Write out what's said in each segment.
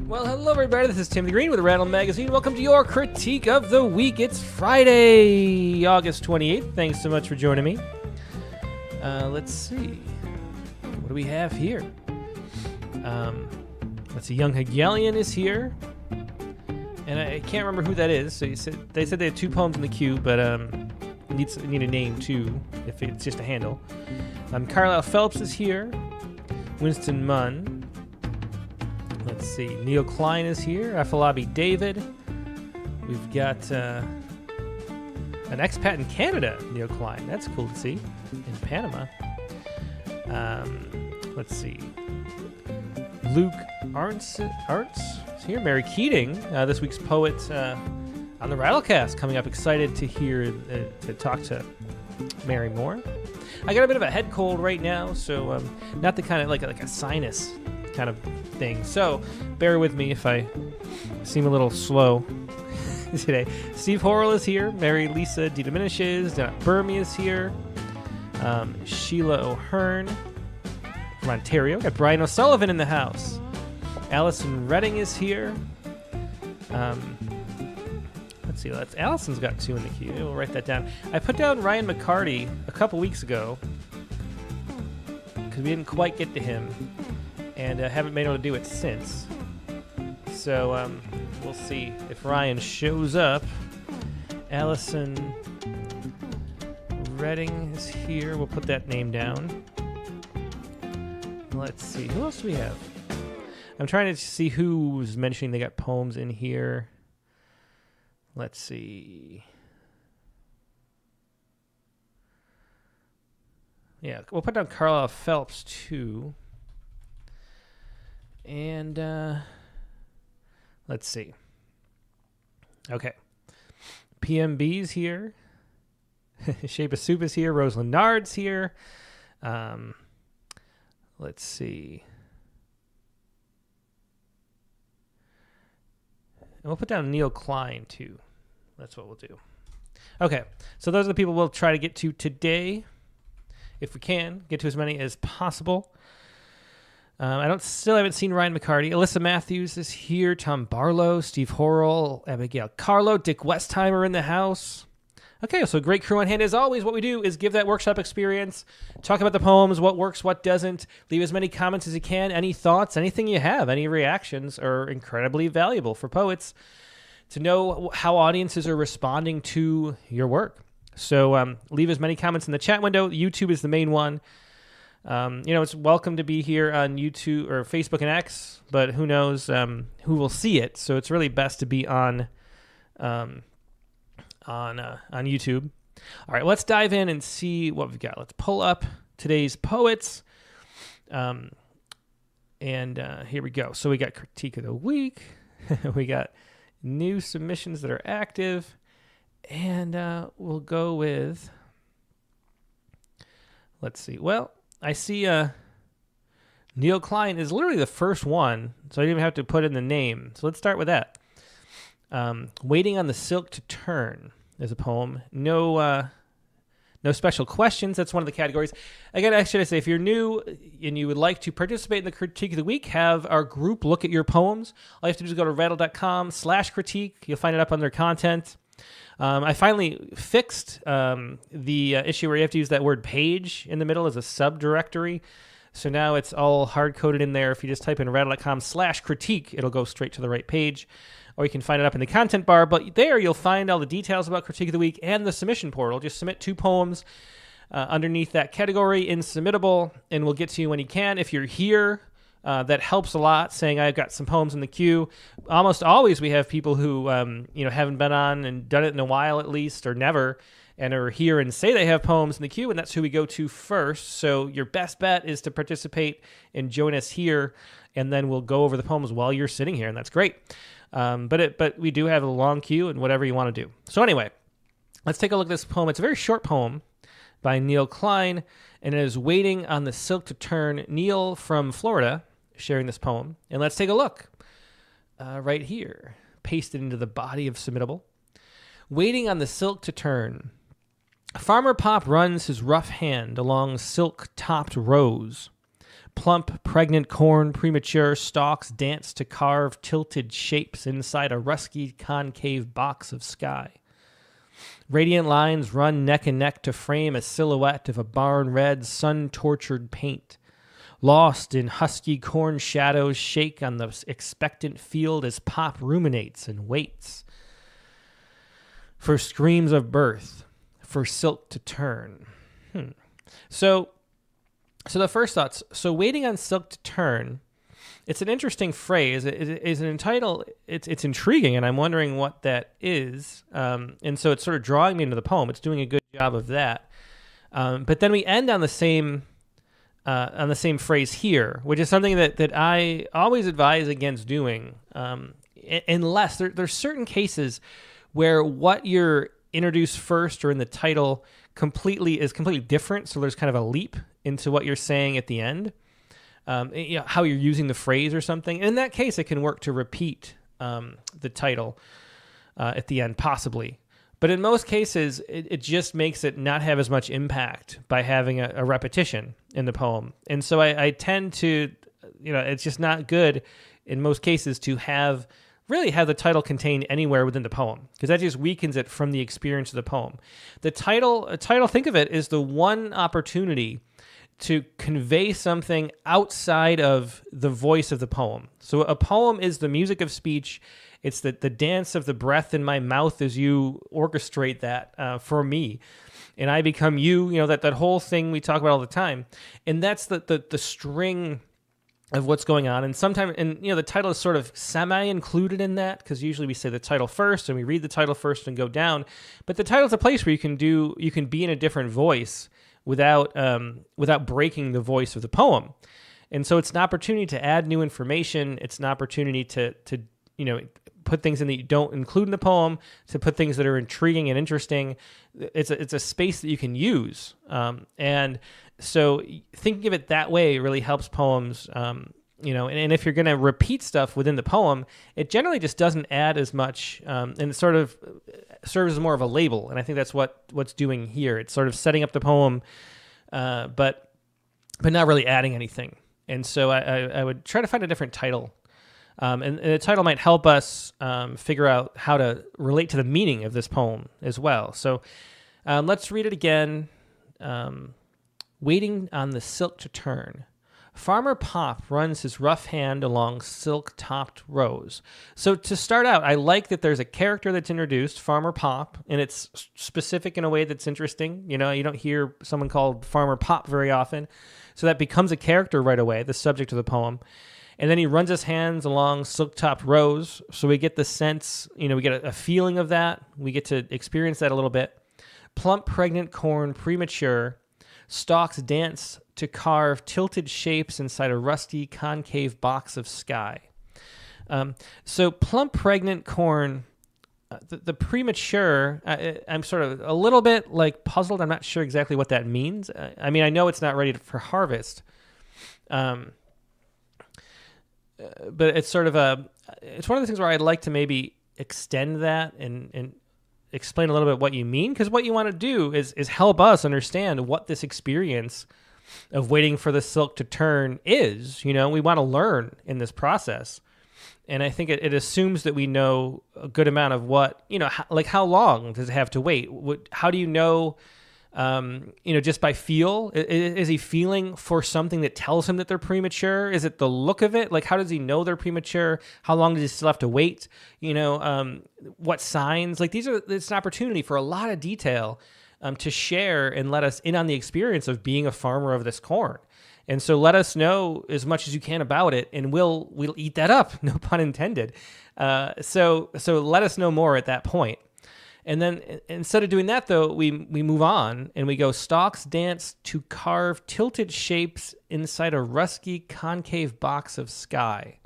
Well, hello everybody, this is Timothy Green with Rattle Magazine. Welcome to your Critique of the Week. It's Friday, August 28th. Thanks so much for joining me. Let's see. What do we have here? Let's see, Young Hegelian is here. And I can't remember who that is. So they said they had two poems in the queue, but need a name too, if it's just a handle. Carlisle Phelps is here. Winston Munn. Let's see. Neil Klein is here. Afolabi David. We've got an expat in Canada, Neil Klein. That's cool to see. In Panama. Let's see. Luke Arntz is here. Mary Keating, this week's poet on the Rattlecast, coming up. Excited to hear, to talk to Mary more. I got a bit of a head cold right now, so not the kind of like a sinus kind of thing. So bear with me if I seem a little slow today. Steve Horrell is here. Mary Lisa D. Diminishes. Burmy is here. Sheila O'Hearn from Ontario. Got Brian O'Sullivan in the house. Allison Redding is here. Let's see. Allison's got two in the queue. We'll write that down. I put down Ryan McCarty a couple weeks ago because we didn't quite get to him, and haven't been able to do it since. So we'll see if Ryan shows up. Allison Redding is here. We'll put that name down. Let's see. Who else do we have? I'm trying to see who's mentioning they got poems in here. Let's see. Yeah, we'll put down Carlisle Phelps too. And let's see. Okay. PMB's here. Shape of Soup is here. Rosalind Nard's here. Let's see. And we'll put down Neil Klein too. That's what we'll do. Okay. So those are the people we'll try to get to today. If we can, get to as many as possible. I still haven't seen Ryan McCarty. Alyssa Matthews is here. Tom Barlow, Steve Horrell, Abigail Carlo, Dick Westheimer in the house. Okay, so great crew on hand. As always, what we do is give that workshop experience, talk about the poems, what works, what doesn't, leave as many comments as you can, any thoughts, anything you have, any reactions are incredibly valuable for poets to know how audiences are responding to your work. So leave as many comments in the chat window. YouTube is the main one. It's welcome to be here on YouTube or Facebook and X, but who knows who will see it. So it's really best to be on YouTube. All right, let's dive in and see what we've got. Let's pull up today's poets. And here we go. So we got Critique of the Week. We got new submissions that are active. And we'll go with, let's see. Well, I see Neil Klein is literally the first one, so I didn't even have to put in the name. So let's start with that. Waiting on the Silk to Turn is a poem. No special questions. That's one of the categories. Again, actually, I say if you're new and you would like to participate in the Critique of the Week, have our group look at your poems. All you have to do is go to rattle.com/critique. You'll find it up under content. I finally fixed the issue where you have to use that word page in the middle as a subdirectory. So now it's all hard-coded in there. If you just type in rattle.com/critique, it'll go straight to the right page. Or you can find it up in the content bar. But there you'll find all the details about Critique of the Week and the submission portal. Just submit 2 poems underneath that category in Submittable, and we'll get to you when you can. If you're here, that helps a lot, saying I've got some poems in the queue. Almost always we have people who haven't been on and done it in a while at least, or never, and are here and say they have poems in the queue, and that's who we go to first. So your best bet is to participate and join us here, and then we'll go over the poems while you're sitting here, and that's great. But we do have a long queue and whatever you want to do. So anyway, let's take a look at this poem. It's a very short poem by Neil Klein, and it is Waiting on the Silk to Turn. Neil from Florida sharing this poem. And let's take a look right here. Pasted into the body of Submittable. Waiting on the silk to turn. Farmer Pop runs his rough hand along silk-topped rows. Plump, pregnant corn, premature stalks dance to carve tilted shapes inside a rusty concave box of sky. Radiant lines run neck and neck to frame a silhouette of a barn-red, sun-tortured paint. Lost in husky corn shadows shake on the expectant field as Pop ruminates and waits for screams of birth, for silk to turn. So the first thoughts. So waiting on silk to turn, it's an interesting phrase. It is an entitled. It's intriguing, and I'm wondering what that is. And so it's sort of drawing me into the poem. It's doing a good job of that. But then we end on the same phrase here, which is something that I always advise against doing, unless there's certain cases where what you're introduced first or in the title is completely different. So there's kind of a leap into what you're saying at the end, how you're using the phrase or something. And in that case, it can work to repeat the title at the end, possibly. But in most cases, it just makes it not have as much impact by having a repetition in the poem. And so I tend to, it's just not good in most cases to have the title contained anywhere within the poem, because that just weakens it from the experience of the poem. The title, think of it as the one opportunity to convey something outside of the voice of the poem. So a poem is the music of speech. It's the dance of the breath in my mouth as you orchestrate that for me. And I become you, that whole thing we talk about all the time. And that's the string of what's going on. And sometimes, the title is sort of semi-included in that, because usually we say the title first and we read the title first and go down. But the title is a place where you can be in a different voice without breaking the voice of the poem. And so it's an opportunity to add new information. It's an opportunity to put things in that you don't include in the poem, to put things that are intriguing and interesting. It's a space that you can use. And so thinking of it that way really helps poems, and if you're going to repeat stuff within the poem, it generally just doesn't add as much, and it sort of serves as more of a label. And I think that's what's doing here. It's sort of setting up the poem, but not really adding anything. And so I would try to find a different title. And the title might help us figure out how to relate to the meaning of this poem as well. So let's read it again. Waiting on the silk to turn. Farmer Pop runs his rough hand along silk-topped rows. So to start out, I like that there's a character that's introduced, Farmer Pop, and it's specific in a way that's interesting. You don't hear someone called Farmer Pop very often. So that becomes a character right away, the subject of the poem. And then he runs his hands along silk-topped rows. So we get the sense, we get a feeling of that. We get to experience that a little bit. Plump, pregnant corn, premature. Stalks dance to carve tilted shapes inside a rusty concave box of sky. So plump, pregnant corn, the premature, I'm sort of a little bit puzzled. I'm not sure exactly what that means. I know it's not ready for harvest. But it's sort of it's one of the things where I'd like to maybe extend that and explain a little bit what you mean, because what you want to do is help us understand what this experience of waiting for the silk to turn is. We want to learn in this process. And I think it assumes that we know a good amount of what, how long does it have to wait? How do you know, just by feel? Is he feeling for something that tells him that they're premature? Is it the look of it? How does he know they're premature? How long does he still have to wait? What signs? It's an opportunity for a lot of detail to share and let us in on the experience of being a farmer of this corn. And so let us know as much as you can about it, and we'll eat that up, no pun intended. So let us know more at that point. And then instead of doing that, though, we move on and we go, stalks dance to carve tilted shapes inside a rusty concave box of sky.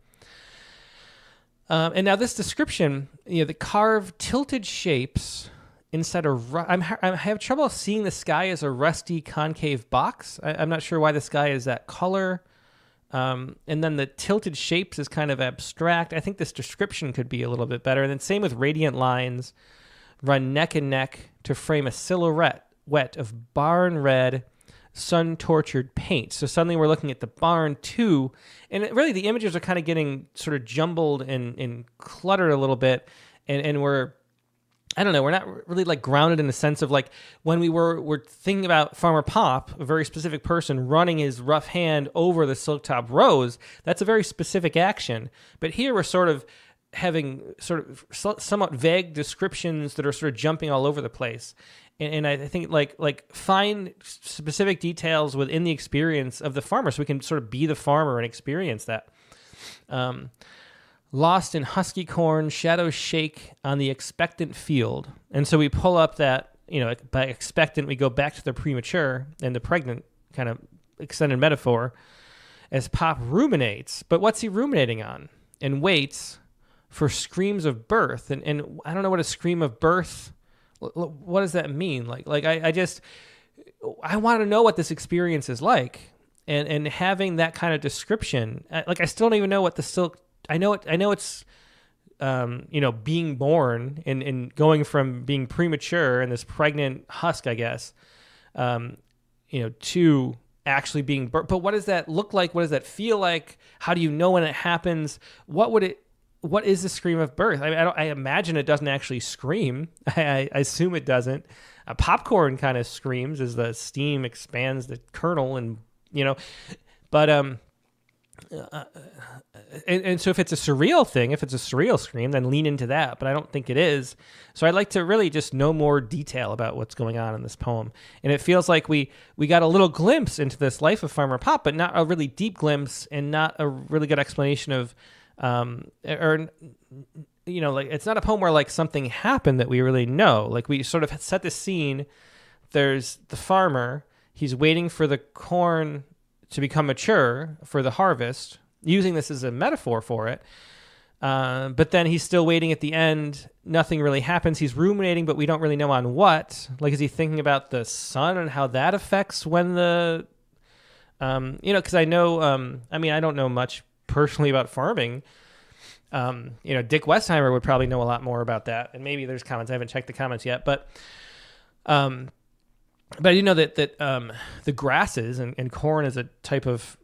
And now this description, the carved tilted shapes inside I have trouble seeing the sky as a rusty concave box. I'm not sure why the sky is that color. And then the tilted shapes is kind of abstract. I think this description could be a little bit better. And then same with radiant lines. Run neck and neck to frame a silhouette of barn red, sun-tortured paint. So suddenly we're looking at the barn too, and really the images are kind of getting sort of jumbled and cluttered a little bit, and we're, I don't know, we're not really like grounded in the sense of like when we're thinking about Farmer Pop, a very specific person running his rough hand over the silk top rose. That's a very specific action. But here we're sort of having sort of somewhat vague descriptions that are sort of jumping all over the place. And I think like find specific details within the experience of the farmer so we can sort of be the farmer and experience that. Lost in husky corn, shadows shake on the expectant field. And so we pull up that, by expectant, we go back to the premature and the pregnant kind of extended metaphor as Pop ruminates. But what's he ruminating on? And waits for screams of birth. And I don't know what a scream of birth, what does that mean? I want to know what this experience is like. And having that kind of description, I still don't even know what the silk, I know it's, being born and going from being premature and this pregnant husk, I guess, to actually being birth. But what does that look like? What does that feel like? How do you know when it happens? What is the scream of birth? I imagine it doesn't actually scream. I assume it doesn't. Popcorn kind of screams as the steam expands the kernel but, and so if it's a surreal thing, if it's a surreal scream, then lean into that. But I don't think it is. So I'd like to really just know more detail about what's going on in this poem. And it feels like we got a little glimpse into this life of Farmer Pop, but not a really deep glimpse and not a really good explanation of, it's not a poem where like something happened that we really know. Like we sort of set the scene. There's the farmer. He's waiting for the corn to become mature for the harvest, using this as a metaphor for it. But then he's still waiting at the end. Nothing really happens. He's ruminating, but we don't really know on what. Like, is he thinking about the sun and how that affects when the, because I know, I don't know much personally about farming. Dick Westheimer would probably know a lot more about that. And maybe there's comments. I haven't checked the comments yet, but I do know that the grasses and corn is a type of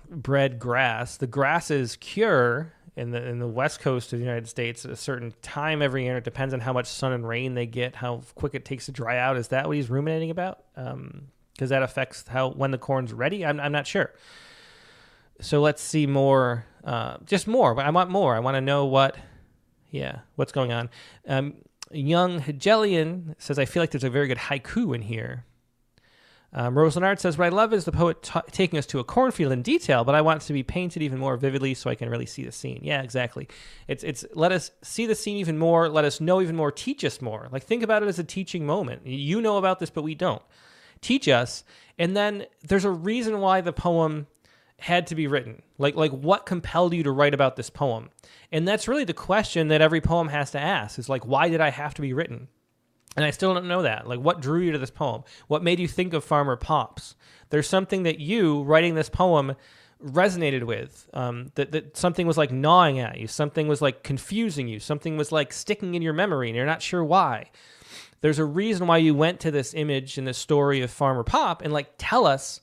bred grass. The grasses cure in the west coast of the United States at a certain time every year. It depends on how much sun and rain they get, how quick it takes to dry out. Is that what he's ruminating about? Because that affects when the corn's ready. I'm not sure. So let's see more. Just more. But I want more. I want to know what's going on. Young Hegelian says, I feel like there's a very good haiku in here. Rose Leonard says, what I love is the poet taking us to a cornfield in detail, but I want it to be painted even more vividly so I can really see the scene. Yeah, exactly. It's let us see the scene even more, let us know even more, teach us more. Like, think about it as a teaching moment. You know about this, but we don't. Teach us. And then there's a reason why the poem had to be written. Like what compelled you to write about this poem? And that's really the question that every poem has to ask, is like, why did I have to be written? And I still don't know that. Like, what drew you to this poem? What made you think of Farmer Pops? There's something that you, writing this poem, resonated with. That something was like gnawing at you. Something was like confusing you. Something was like sticking in your memory and you're not sure why. There's a reason why you went to this image in this story of Farmer Pop and like tell us,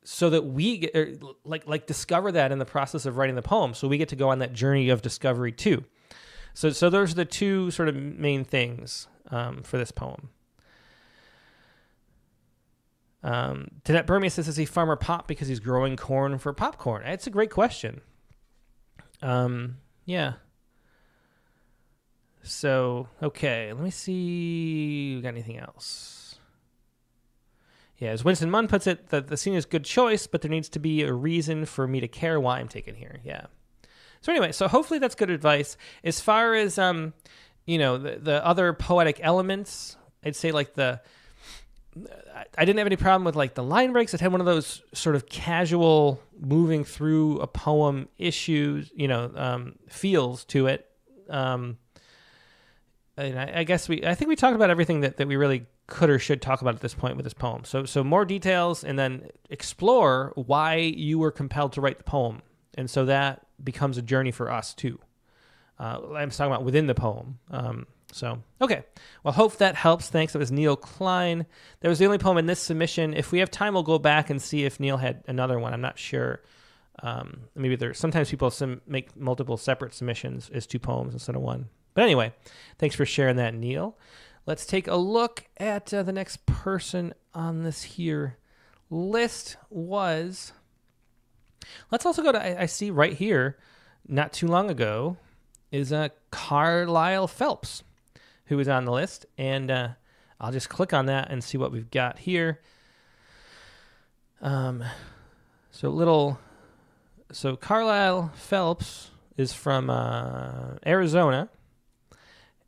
so that we get, like discover that in the process of writing the poem, so we get to go on that journey of discovery too. So those are the two sort of main things for this poem. Danette Burmese says, is he Farmer Pop because he's growing corn for popcorn? It's a great question. Yeah. So, okay, let me see. We got anything else? Yeah, as Winston Munn puts it, the scene is a good choice, but there needs to be a reason for me to care why I'm taken here. Yeah. So anyway, so hopefully that's good advice. As far as, the other poetic elements, I'd say like I didn't have any problem with like the line breaks. It had one of those sort of casual moving through a poem issues, feels to it. And I guess I think we talked about everything that we really could or should talk about at this point with this poem. So more details, and then explore why you were compelled to write the poem. And so that becomes a journey for us too. I'm talking about within the poem. So, okay. Well, hope that helps. Thanks. It was Neil Klein. That was the only poem in this submission. If we have time, we'll go back and see if Neil had another one. I'm not sure. Maybe sometimes people make multiple separate submissions as 2 poems instead of 1. But anyway, thanks for sharing that, Neil. Let's take a look at the next person on this here list was... Let's also go to, I see right here, not too long ago, is Carlisle Phelps, who was on the list. And I'll just click on that and see what we've got here. So Carlisle Phelps is from Arizona.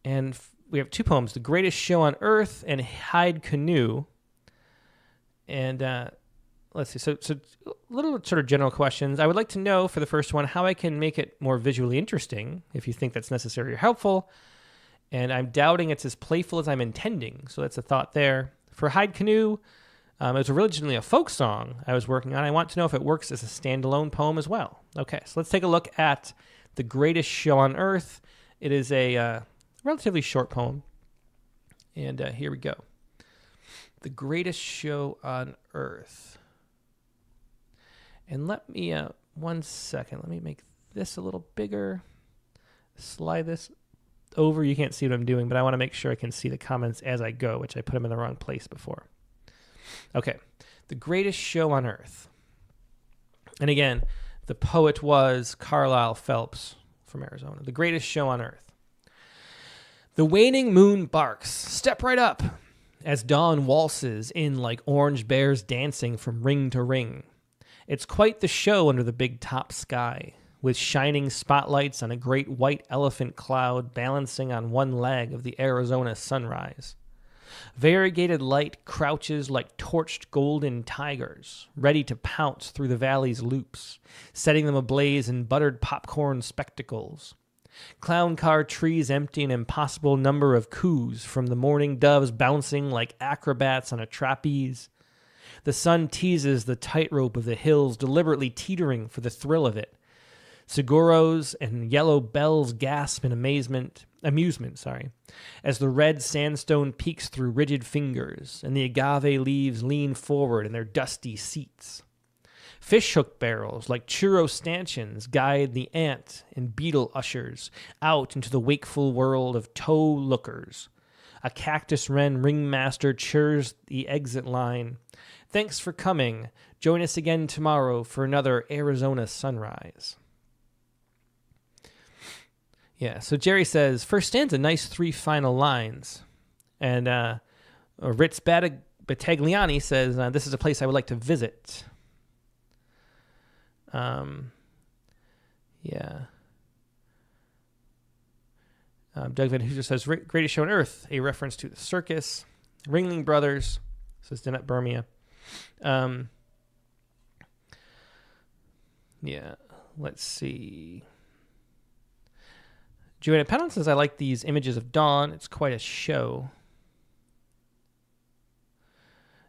And we have 2 poems, The Greatest Show on Earth and Hide Canoe. And let's see. So little sort of general questions. I would like to know for the first one how I can make it more visually interesting, if you think that's necessary or helpful. And I'm doubting it's as playful as I'm intending. So that's a thought there. For Hide Canoe, it was originally a folk song I was working on. I want to know if it works as a standalone poem as well. Okay, so let's take a look at The Greatest Show on Earth. It is a relatively short poem. And here we go. The Greatest Show on Earth. And let me, 1 second, let me make this a little bigger. Slide this over. You can't see what I'm doing, but I want to make sure I can see the comments as I go, which I put them in the wrong place before. Okay. The Greatest Show on Earth. And again, the poet was Carlisle Phelps from Arizona. The Greatest Show on Earth. The waning moon barks. Step right up as dawn waltzes in like orange bears dancing from ring to ring. It's quite the show under the big top sky, with shining spotlights on a great white elephant cloud balancing on one leg of the Arizona sunrise. Variegated light crouches like torched golden tigers, ready to pounce through the valley's loops, setting them ablaze in buttered popcorn spectacles. Clown car trees empty an impossible number of coos from the morning doves bouncing like acrobats on a trapeze. The sun teases the tightrope of the hills, deliberately teetering for the thrill of it. Seguros and yellow bells gasp in amusement, as the red sandstone peeks through rigid fingers, and the agave leaves lean forward in their dusty seats. Fishhook barrels like churro stanchions guide the ant and beetle ushers out into the wakeful world of toe lookers. A cactus wren ringmaster churs the exit line. Thanks for coming. Join us again tomorrow for another Arizona sunrise. Yeah, so Jerry says, first stanza, nice 3 final lines. And Ritz Battagliani says, this is a place I would like to visit. Yeah. Doug Van Hooser says, Greatest Show on Earth, a reference to the circus. Ringling Brothers, says Danette Burmia. Yeah, let's see. Joanna Pendleton says, I like these images of dawn. It's quite a show.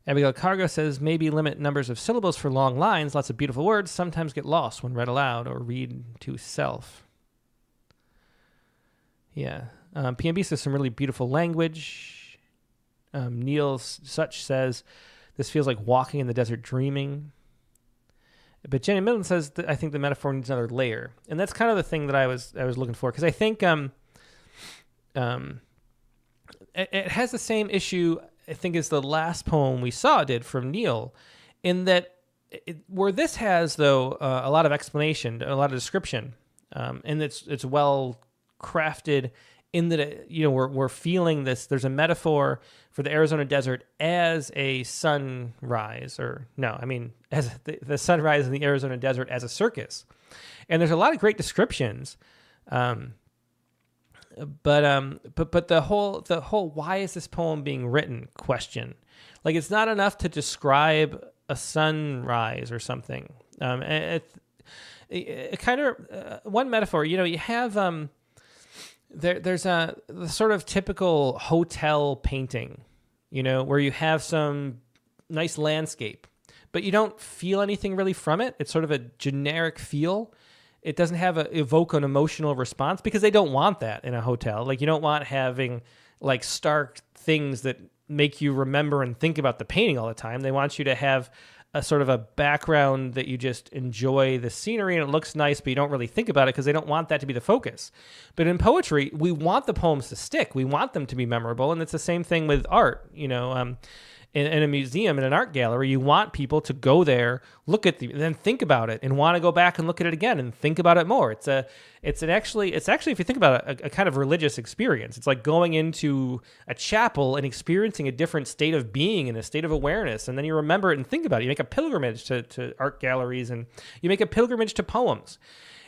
Abigail Cargo says, maybe limit numbers of syllables for long lines. Lots of beautiful words sometimes get lost when read aloud or read to self. Yeah. PNB says some really beautiful language. Neil Such says, this feels like walking in the desert dreaming. But Jenny Middleton says that I think the metaphor needs another layer. And that's kind of the thing that I was looking for. Because I think it has the same issue, I think, as the last poem we saw did from Neil, in that where this has, though, a lot of explanation, a lot of description, and it's well crafted in that, we're feeling this. There's a metaphor for the Arizona desert as a sunrise, as the sunrise in the Arizona desert as a circus. And there's a lot of great descriptions. But the whole why is this poem being written question, like, it's not enough to describe a sunrise or something. It kind of one metaphor, you have there's the sort of typical hotel painting, where you have some nice landscape, but you don't feel anything really from it. It's sort of a generic feel. it doesn't evoke an emotional response because they don't want that in a hotel. Like you don't want having like stark things that make you remember and think about the painting all the time. They want you to have a sort of a background that you just enjoy the scenery and it looks nice, but you don't really think about it because they don't want that to be the focus. But in poetry, we want the poems to stick. We want them to be memorable. And it's the same thing with art, in a museum, in an art gallery, you want people to go there, look at and then think about it and want to go back and look at it again and think about it more. It's actually, if you think about it, a kind of religious experience. It's like going into a chapel and experiencing a different state of being and a state of awareness. And then you remember it and think about it. You make a pilgrimage to art galleries and you make a pilgrimage to poems.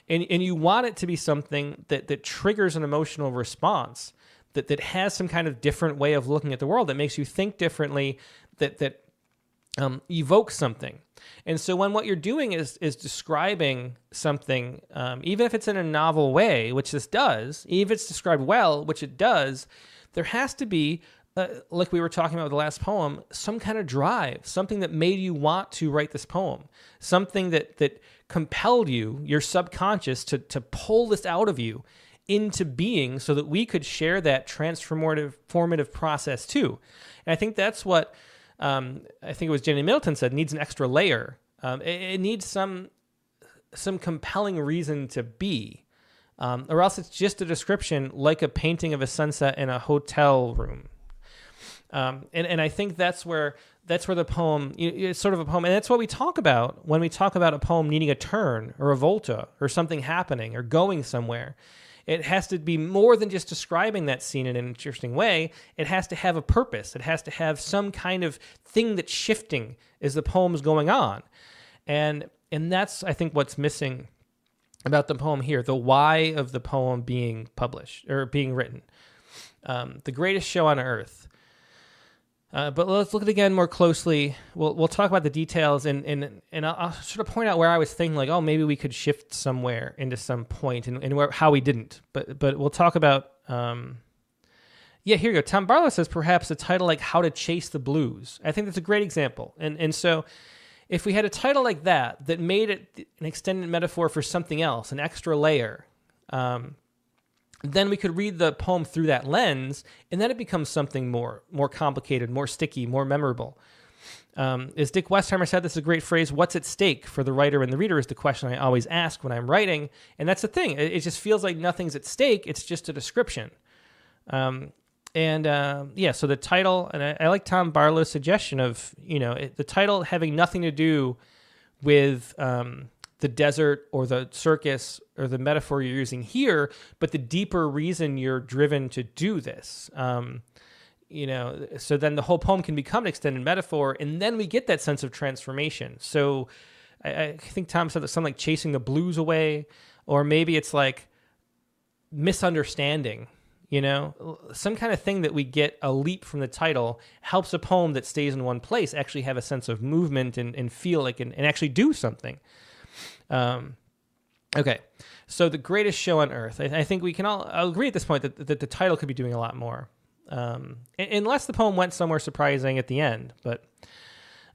And you want it to be something that triggers an emotional response. That has some kind of different way of looking at the world that makes you think differently, that evokes something. And so when what you're doing is describing something, even if it's in a novel way, which this does, even if it's described well, which it does, there has to be, like we were talking about with the last poem, some kind of drive, something that made you want to write this poem, something that compelled you, your subconscious, to pull this out of you into being so that we could share that transformative process too. And I think that's what, I think it was Jenny Middleton said, needs an extra layer. It needs some compelling reason to be, or else it's just a description like a painting of a sunset in a hotel room. And I think that's where the poem, it's sort of a poem. And that's what we talk about when we talk about a poem needing a turn or a volta or something happening or going somewhere. It has to be more than just describing that scene in an interesting way. It has to have a purpose. It has to have some kind of thing that's shifting as the poem's going on. And that's, I think, what's missing about the poem here, the why of the poem being published or being written. The greatest show on earth. But let's look at it again more closely. We'll talk about the details, and I'll sort of point out where I was thinking, like, oh, maybe we could shift somewhere into some point, and how we didn't. But we'll talk about. Here you go. Tom Barlow says perhaps a title like "How to Chase the Blues." I think that's a great example, and so if we had a title like that made it an extended metaphor for something else, an extra layer. Then we could read the poem through that lens, and then it becomes something more complicated, more sticky, more memorable. As Dick Westheimer said, this is a great phrase, what's at stake for the writer and the reader is the question I always ask when I'm writing, and that's the thing. It just feels like nothing's at stake. It's just a description. So the title, and I like Tom Barlow's suggestion of, the title having nothing to do with the desert or the circus or the metaphor you're using here, but the deeper reason you're driven to do this. So then the whole poem can become an extended metaphor, and then we get that sense of transformation. So I think Tom said that something like chasing the blues away, or maybe it's like misunderstanding, some kind of thing that we get a leap from the title helps a poem that stays in one place actually have a sense of movement and feel like and actually do something. Okay, so the greatest show on earth. I think we can all agree at this point that the title could be doing a lot more, unless the poem went somewhere surprising at the end. But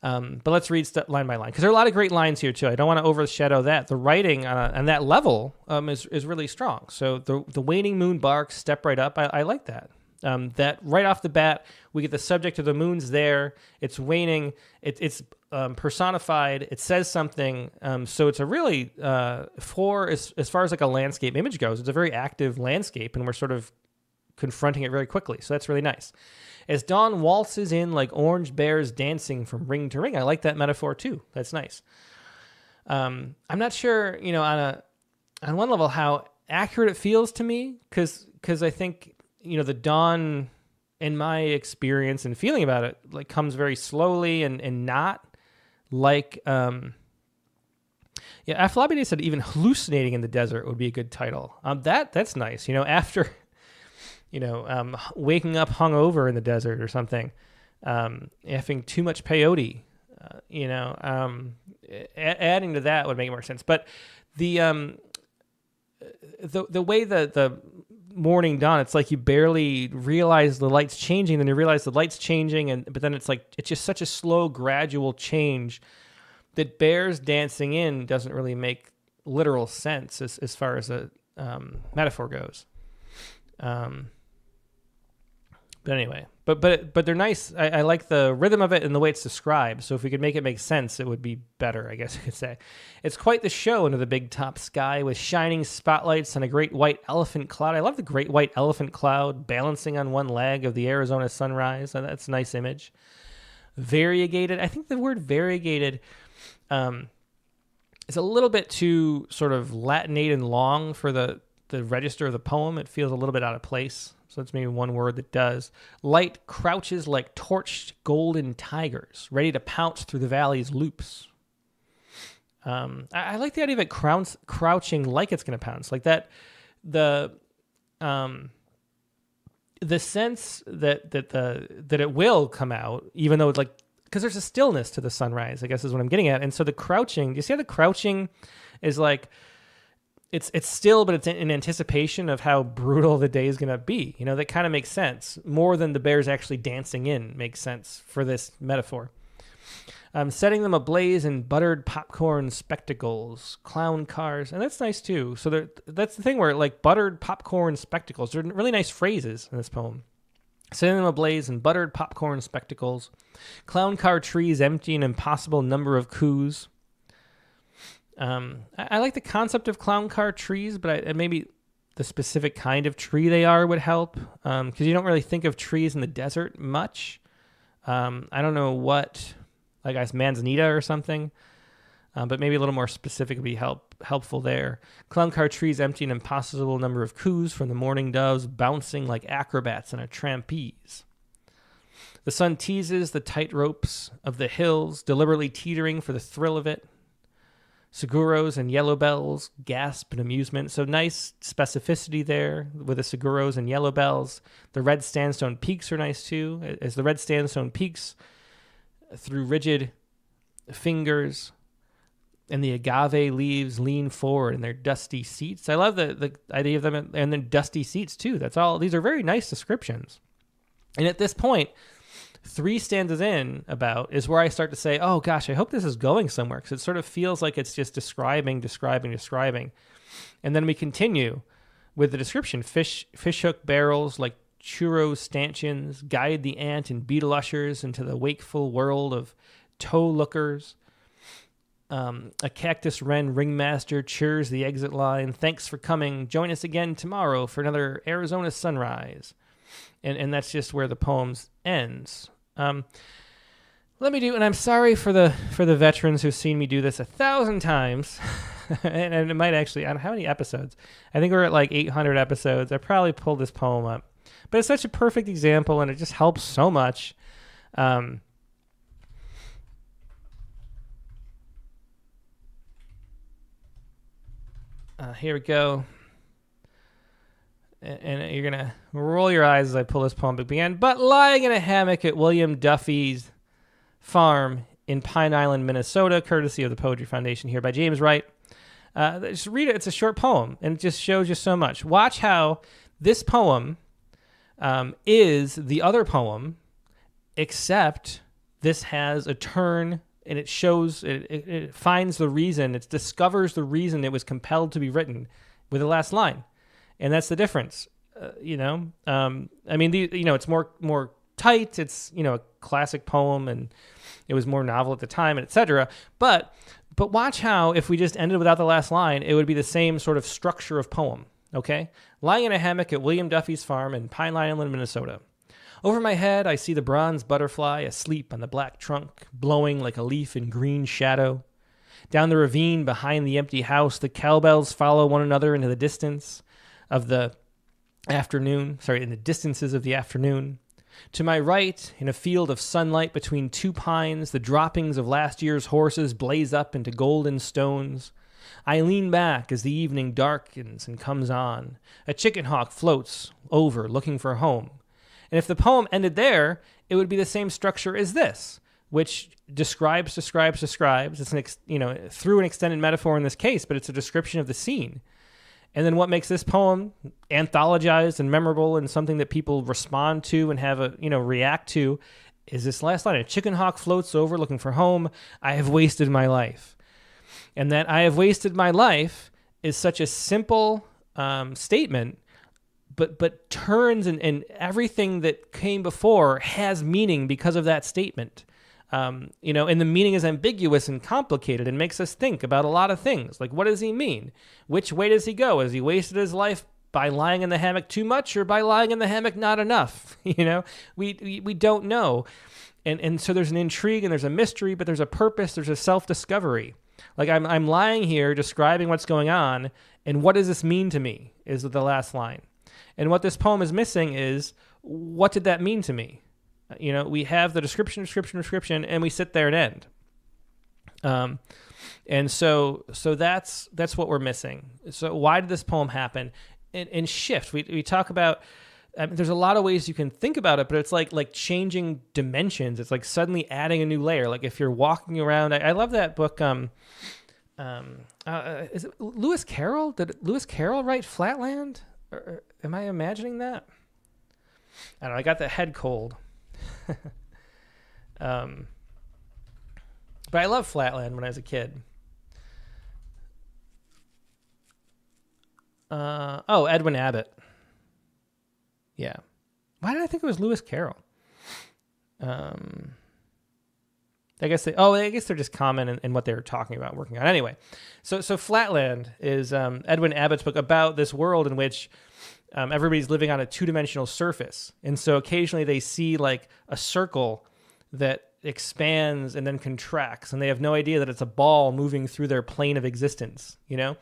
let's read line by line because there are a lot of great lines here too. I don't want to overshadow that. The writing on that level is really strong. So the waning moon barks, step right up. I like that. That right off the bat, we get the subject of the moon's there. It's waning. It's personified. It says something. So it's a really, as far as like a landscape image goes, it's a very active landscape, and we're sort of confronting it very quickly. So that's really nice. As dawn waltzes in like orange bears dancing from ring to ring. I like that metaphor too. That's nice. I'm not sure, on one level how accurate it feels to me, because I think, the dawn in my experience and feeling about it like comes very slowly and not like Aflabide said even hallucinating in the desert would be a good title. That's nice. After waking up hungover in the desert or something, having too much peyote, adding to that would make more sense. But the way the morning dawn, it's like you barely realize the light's changing, then you realize the light's changing, but then it's just such a slow, gradual change that bears dancing in doesn't really make literal sense as far as a metaphor goes. But anyway, but they're nice. I like the rhythm of it and the way it's described. So if we could make it make sense, it would be better, I guess you could say. It's quite the show under the big top sky with shining spotlights and a great white elephant cloud. I love the great white elephant cloud balancing on one leg of the Arizona sunrise. That's a nice image. Variegated. I think the word variegated is a little bit too sort of Latinate and long for the register of the poem. It feels a little bit out of place. So that's maybe one word that does. Light crouches like torched golden tigers, ready to pounce through the valley's loops. I like the idea of it crouching like it's going to pounce. Like that, the sense that it will come out, even though it's like, because there's a stillness to the sunrise, I guess is what I'm getting at. And so the crouching, do you see how the crouching is like, it's still, but it's in anticipation of how brutal the day is going to be. You know, that kind of makes sense. More than the bears actually dancing in makes sense for this metaphor. Setting them ablaze in buttered popcorn spectacles, clown cars, and that's nice too. So that's the thing where like buttered popcorn spectacles, they're really nice phrases in this poem. Setting them ablaze in buttered popcorn spectacles, clown car trees empty an impossible number of coups. I like the concept of clown car trees, but maybe the specific kind of tree they are would help, because you don't really think of trees in the desert much. I don't know what, like I guess manzanita or something, but maybe a little more specific would be helpful there. Clown car trees empty an impossible number of coups from the mourning doves bouncing like acrobats on a trapeze. The sun teases the tight ropes of the hills, deliberately teetering for the thrill of it. Seguros and yellow bells gasp in amusement. So nice specificity there with the seguros and yellow bells. The red sandstone peaks are nice too. As the red sandstone peaks through rigid fingers and the agave leaves lean forward in their dusty seats. I love the idea of them and then dusty seats too. That's all. These are very nice descriptions. And at this point, 3 stanzas in about is where I start to say, oh gosh, I hope this is going somewhere, because it sort of feels like it's just describing. And then we continue with the description. Fish hook barrels like churro stanchions guide the ant and beetle ushers into the wakeful world of toe lookers. A cactus wren ringmaster cheers the exit line. Thanks for coming. Join us again tomorrow for another Arizona sunrise. And that's just where the poem ends. Let me do, and I'm sorry for the veterans who've seen me do this 1,000 times, and it might actually, I don't know how many episodes. I think we're at like 800 episodes. I probably pulled this poem up, but it's such a perfect example, and it just helps so much. Here we go. And you're going to roll your eyes as I pull this poem again. But lying in a hammock at William Duffy's farm in Pine Island, Minnesota, courtesy of the Poetry Foundation here by James Wright. Just read it. It's a short poem, and it just shows you so much. Watch how this poem is the other poem, except this has a turn, and it shows, it finds the reason, it discovers the reason it was compelled to be written with the last line. And that's the difference, I mean, it's more tight. It's, a classic poem, and it was more novel at the time, and etc. But watch how if we just ended without the last line, it would be the same sort of structure of poem. Okay, lying in a hammock at William Duffy's farm in Pine Island, Minnesota. Over my head, I see the bronze butterfly asleep on the black trunk, blowing like a leaf in green shadow. Down the ravine behind the empty house, the cowbells follow one another into the distance of the afternoon, in the distances of the afternoon. To my right, in a field of sunlight between 2 pines, the droppings of last year's horses blaze up into golden stones. I lean back as the evening darkens and comes on. A chicken hawk floats over, looking for home. And if the poem ended there, it would be the same structure as this, which describes. It's through an extended metaphor in this case, but it's a description of the scene. And then what makes this poem anthologized and memorable and something that people respond to and have react to is this last line. A chicken hawk floats over looking for home. I have wasted my life. And that I have wasted my life is such a simple statement, but turns and everything that came before has meaning because of that statement. And the meaning is ambiguous and complicated and makes us think about a lot of things. Like, what does he mean? Which way does he go? Has he wasted his life by lying in the hammock too much or by lying in the hammock not enough? We don't know. And so there's an intrigue and there's a mystery, but there's a purpose, there's a self-discovery. Like, I'm lying here describing what's going on, and what does this mean to me is the last line. And what this poem is missing is, what did that mean to me? We have the description, and we sit there and end. And so that's what we're missing. So why did this poem happen? And shift. We talk about. There's a lot of ways you can think about it, but it's like changing dimensions. It's like suddenly adding a new layer. Like if you're walking around. I love that book. Is it Lewis Carroll? Did Lewis Carroll write Flatland? Or am I imagining that? I don't know. I got the head cold. But I loved Flatland when I was a kid. Edwin Abbott. Yeah. Why did I think it was Lewis Carroll? I guess they're just common in what they were talking about, working on. Anyway, so Flatland is Edwin Abbott's book about this world in which everybody's living on a two-dimensional surface. And so occasionally they see like a circle that expands and then contracts, and they have no idea that it's a ball moving through their plane of existence, And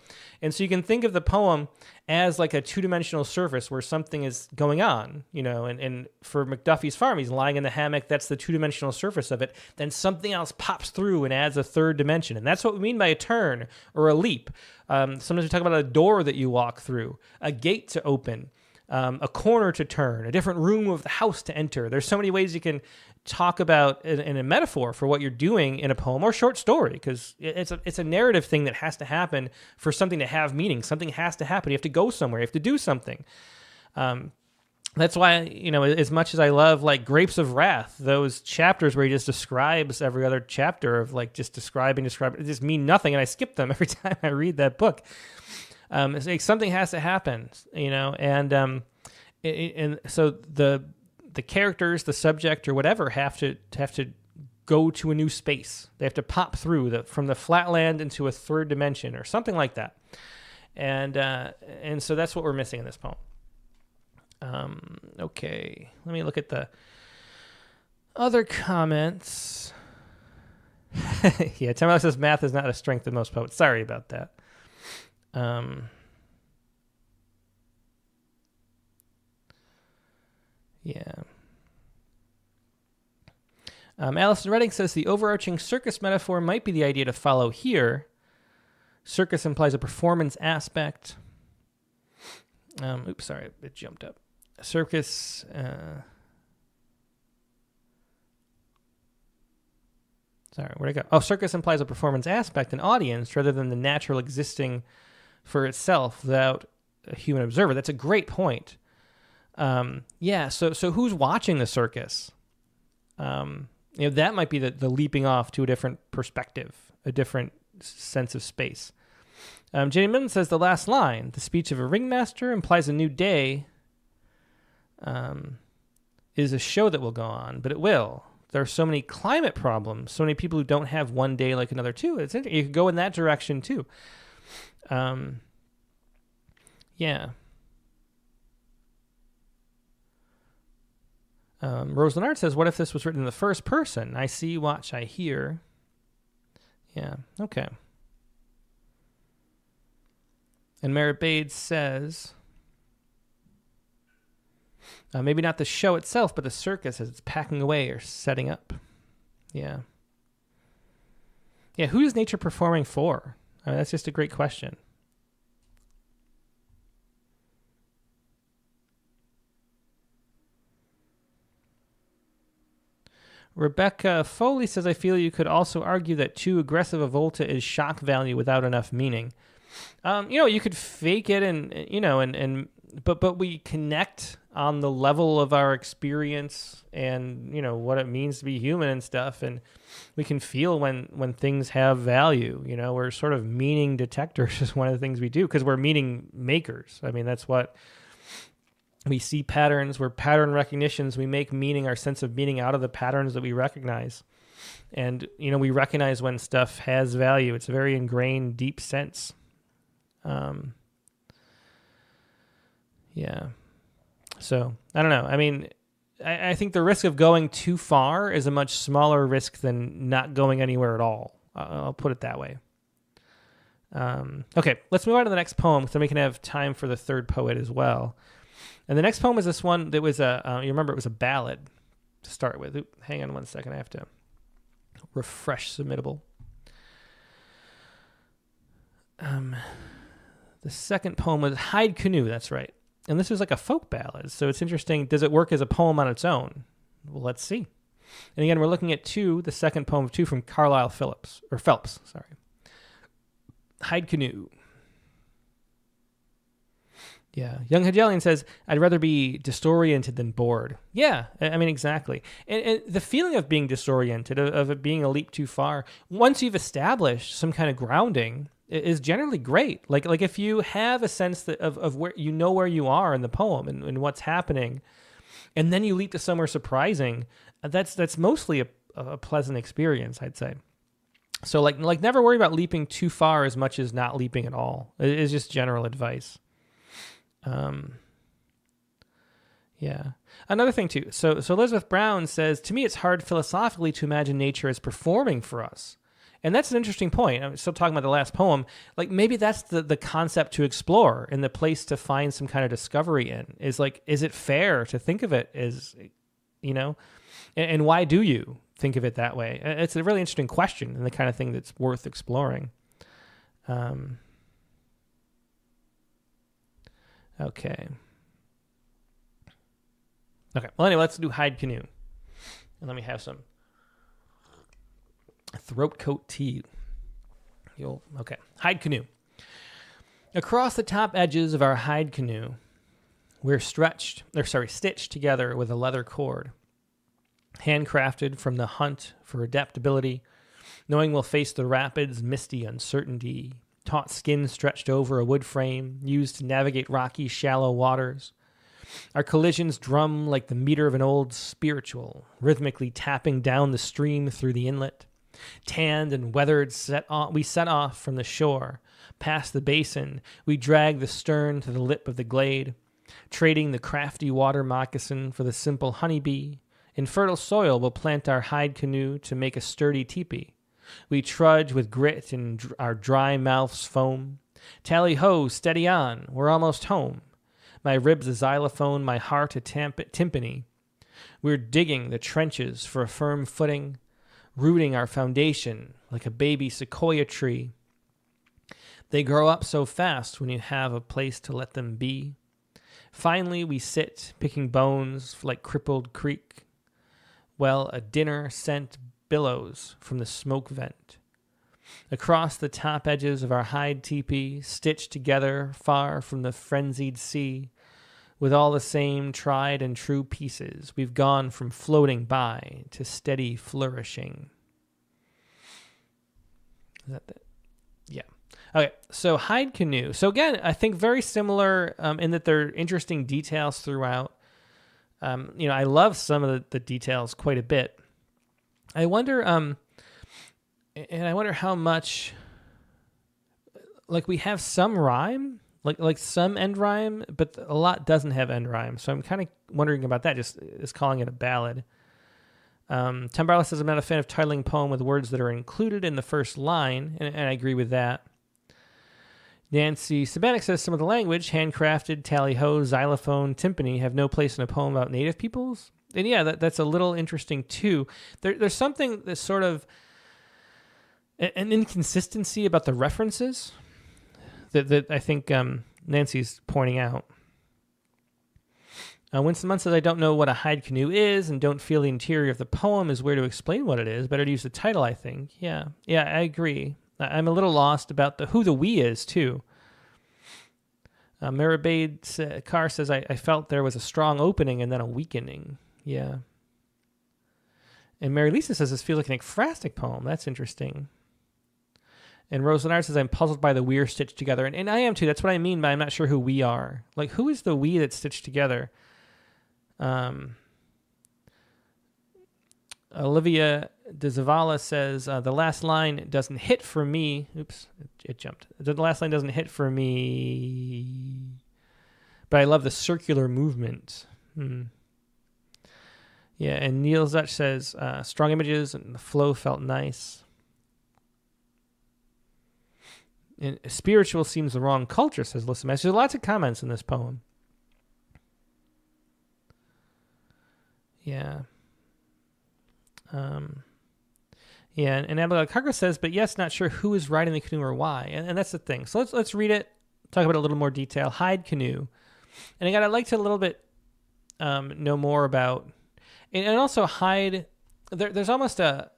so you can think of the poem as like a two-dimensional surface where something is going on, and for McDuffie's farm, he's lying in the hammock. That's the two-dimensional surface of it. Then something else pops through and adds a third dimension. And that's what we mean by a turn or a leap. Sometimes we talk about a door that you walk through, a gate to open, a corner to turn, a different room of the house to enter. There's so many ways you can talk about in a metaphor for what you're doing in a poem or short story, because it's a narrative thing that has to happen for something to have meaning. Something has to happen. You have to go somewhere. You have to do something. That's why, as much as I love like Grapes of Wrath, those chapters where he just describes every other chapter of like just describing, it just mean nothing, and I skip them every time I read that book. It's like something has to happen, and so the characters, the subject, or whatever have to go to a new space. They have to pop through from the flatland into a third dimension or something like that. And so that's what we're missing in this poem. Okay, let me look at the other comments. Yeah, Tim says math is not a strength of most poets. Sorry about that. Yeah. Allison Redding says the overarching circus metaphor might be the idea to follow here. Circus implies a performance aspect. Oops, sorry, it jumped up. Circus. Sorry, where'd it go? Oh, circus implies a performance aspect, an audience, rather than the natural existing for itself without a human observer. That's a great point. Yeah, so who's watching the circus? That might be the leaping off to a different perspective, a different sense of space. Jenny Milton says the last line, the speech of a ringmaster implies a new day, is a show that will go on, but it will. There are so many climate problems, so many people who don't have one day like another too. It's interesting. You could go in that direction too. Yeah. Rose Leonard says, what if this was written in the first person? I see, watch, I hear. Yeah, okay. And Merritt Bade says, maybe not the show itself, but the circus as it's packing away or setting up. Yeah. Yeah, who is nature performing for? That's just a great question. Rebecca Foley says, I feel you could also argue that too aggressive a volta is shock value without enough meaning. You could fake it but we connect on the level of our experience and, what it means to be human and stuff. And we can feel when things have value. We're sort of meaning detectors is one of the things we do because we're meaning makers. I mean, that's what we see patterns. We're pattern recognitions. We make meaning, our sense of meaning, out of the patterns that we recognize. And, we recognize when stuff has value. It's a very ingrained, deep sense. Yeah. So, I don't know. I mean, I think the risk of going too far is a much smaller risk than not going anywhere at all. I'll put it that way. Okay, let's move on to the next poem so we can have time for the third poet as well. And the next poem is this one that was you remember it was a ballad to start with. Hang on one second. I have to refresh Submittable. The second poem was Hide Canoe. That's right. And this was like a folk ballad. So it's interesting. Does it work as a poem on its own? Well, let's see. And again, we're looking at the second poem of two from Carlisle Phelps. Hide Canoe. Yeah. Young Hegelian says, I'd rather be disoriented than bored. Yeah, I mean, exactly. And the feeling of being disoriented, of it being a leap too far, once you've established some kind of grounding, is generally great. Like if you have a sense of where where you are in the poem and what's happening, and then you leap to somewhere surprising, that's mostly a pleasant experience, I'd say. So like never worry about leaping too far as much as not leaping at all. It is just general advice. Yeah. Another thing too. So Elizabeth Brown says, to me, it's hard philosophically to imagine nature as performing for us. And that's an interesting point. I'm still talking about the last poem. Like maybe that's the concept to explore and the place to find some kind of discovery in is like, is it fair to think of it as, and why do you think of it that way? It's a really interesting question and the kind of thing that's worth exploring. Okay. Well, anyway, let's do Hide Canoe. And let me have some throat coat tea. Okay. Hide Canoe. Across the top edges of our hide canoe, we're stitched together with a leather cord. Handcrafted from the hunt for adaptability, knowing we'll face the rapids' misty uncertainty. Taut skin stretched over a wood frame, used to navigate rocky, shallow waters. Our collisions drum like the meter of an old spiritual, rhythmically tapping down the stream through the inlet. Tanned and weathered, we set off from the shore. Past the basin, we drag the stern to the lip of the glade, trading the crafty water moccasin for the simple honeybee. In fertile soil, we'll plant our hide canoe to make a sturdy teepee. We trudge with grit in our dry mouths foam. Tally-ho, steady on, we're almost home. My ribs a xylophone, my heart a timpani. We're digging the trenches for a firm footing, rooting our foundation like a baby sequoia tree. They grow up so fast when you have a place to let them be. Finally, we sit, picking bones like crippled creek. Well, a dinner scent billows from the smoke vent. Across the top edges of our hide teepee, stitched together far from the frenzied sea, with all the same tried and true pieces, we've gone from floating by to steady flourishing. Is that it? Yeah. Okay, so Hide Canoe. So again, I think very similar in that there are interesting details throughout. I love some of the details quite a bit. I wonder, and I wonder how much, like we have some rhyme, like some end rhyme, but a lot doesn't have end rhyme. So I'm kind of wondering about that, just calling it a ballad. Tom Barlow says, I'm not a fan of titling poem with words that are included in the first line, and I agree with that. Nancy Sabanek says, some of the language, handcrafted, tally-ho, xylophone, timpani, have no place in a poem about native peoples. And yeah, that's a little interesting too. There's something that's sort of an inconsistency about the references that I think Nancy's pointing out. Winston Munn says, I don't know what a hide canoe is and don't feel the interior of the poem is where to explain what it is. Better to use the title, I think. Yeah, I agree. I'm a little lost about who the we is, too. Maribade Carr says, I felt there was a strong opening and then a weakening. Yeah. And Mary Lisa says, this feels like an ekphrastic poem. That's interesting. And Rose Leonard says, I'm puzzled by the we are stitched together. And I am too. That's what I mean by I'm not sure who we are. Like, who is the we that's stitched together? Olivia de Zavala says, the last line doesn't hit for me. Oops, it jumped. The last line doesn't hit for me, but I love the circular movement. Yeah, and Neil Zutch says, strong images and the flow felt nice. And spiritual seems the wrong culture, says Listen. There's lots of comments in this poem. Yeah. Yeah, and Abigail Cargo says, but yes, not sure who is riding the canoe or why. And that's the thing. So let's read it, talk about it in a little more detail. Hyde canoe. And again, I'd like to a little bit know more about, and also Hyde, there's almost a,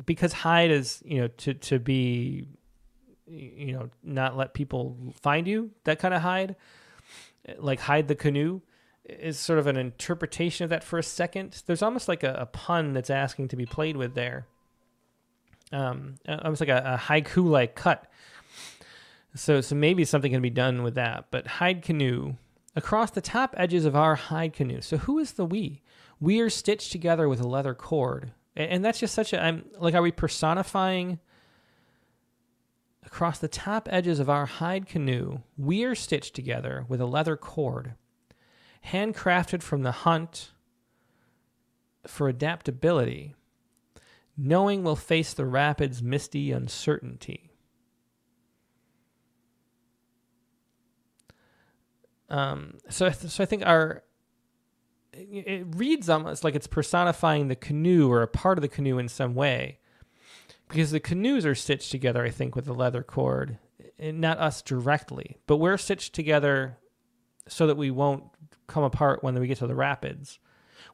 because Hyde is, to be, not let people find you, that kind of hide, like hide the canoe, is sort of an interpretation of that for a second. There's almost like a pun that's asking to be played with there. Almost like a haiku-like cut. So maybe something can be done with that. But hide canoe, across the top edges of our hide canoe. So who is the we? We are stitched together with a leather cord. And that's just such are we personifying across the top edges of our hide canoe? We are stitched together with a leather cord, handcrafted from the hunt for adaptability, knowing we'll face the rapids' misty uncertainty. So I think it reads almost like it's personifying the canoe or a part of the canoe in some way, because the canoes are stitched together, I think, with a leather cord, and not us directly, but we're stitched together so that we won't come apart when we get to the rapids,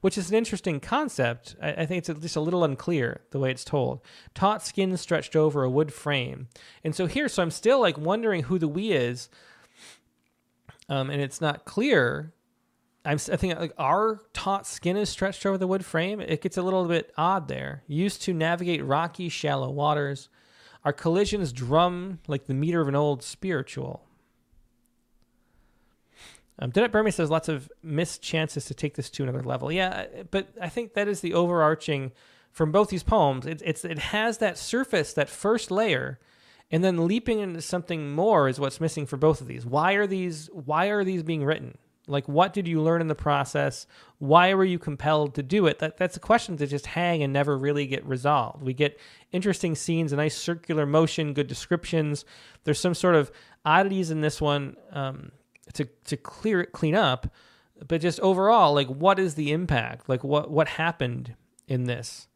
which is an interesting concept. I think it's just a little unclear the way it's told. Taut skin stretched over a wood frame. And so I'm still like wondering who the we is, and it's not clear. I think like our taut skin is stretched over the wood frame. It gets a little bit odd there. Used to navigate rocky, shallow waters. Our collisions drum like the meter of an old spiritual. Dennet Burmy says lots of missed chances to take this to another level. Yeah, but I think that is the overarching from both these poems. It has that surface, that first layer, and then leaping into something more is what's missing for both of these. Why are these being written? Like, what did you learn in the process? Why were you compelled to do it? That's a question that just hang and never really get resolved. We get interesting scenes, a nice circular motion, good descriptions. There's some sort of oddities in this one to clean up, but just overall, like, what is the impact? Like, what happened in this?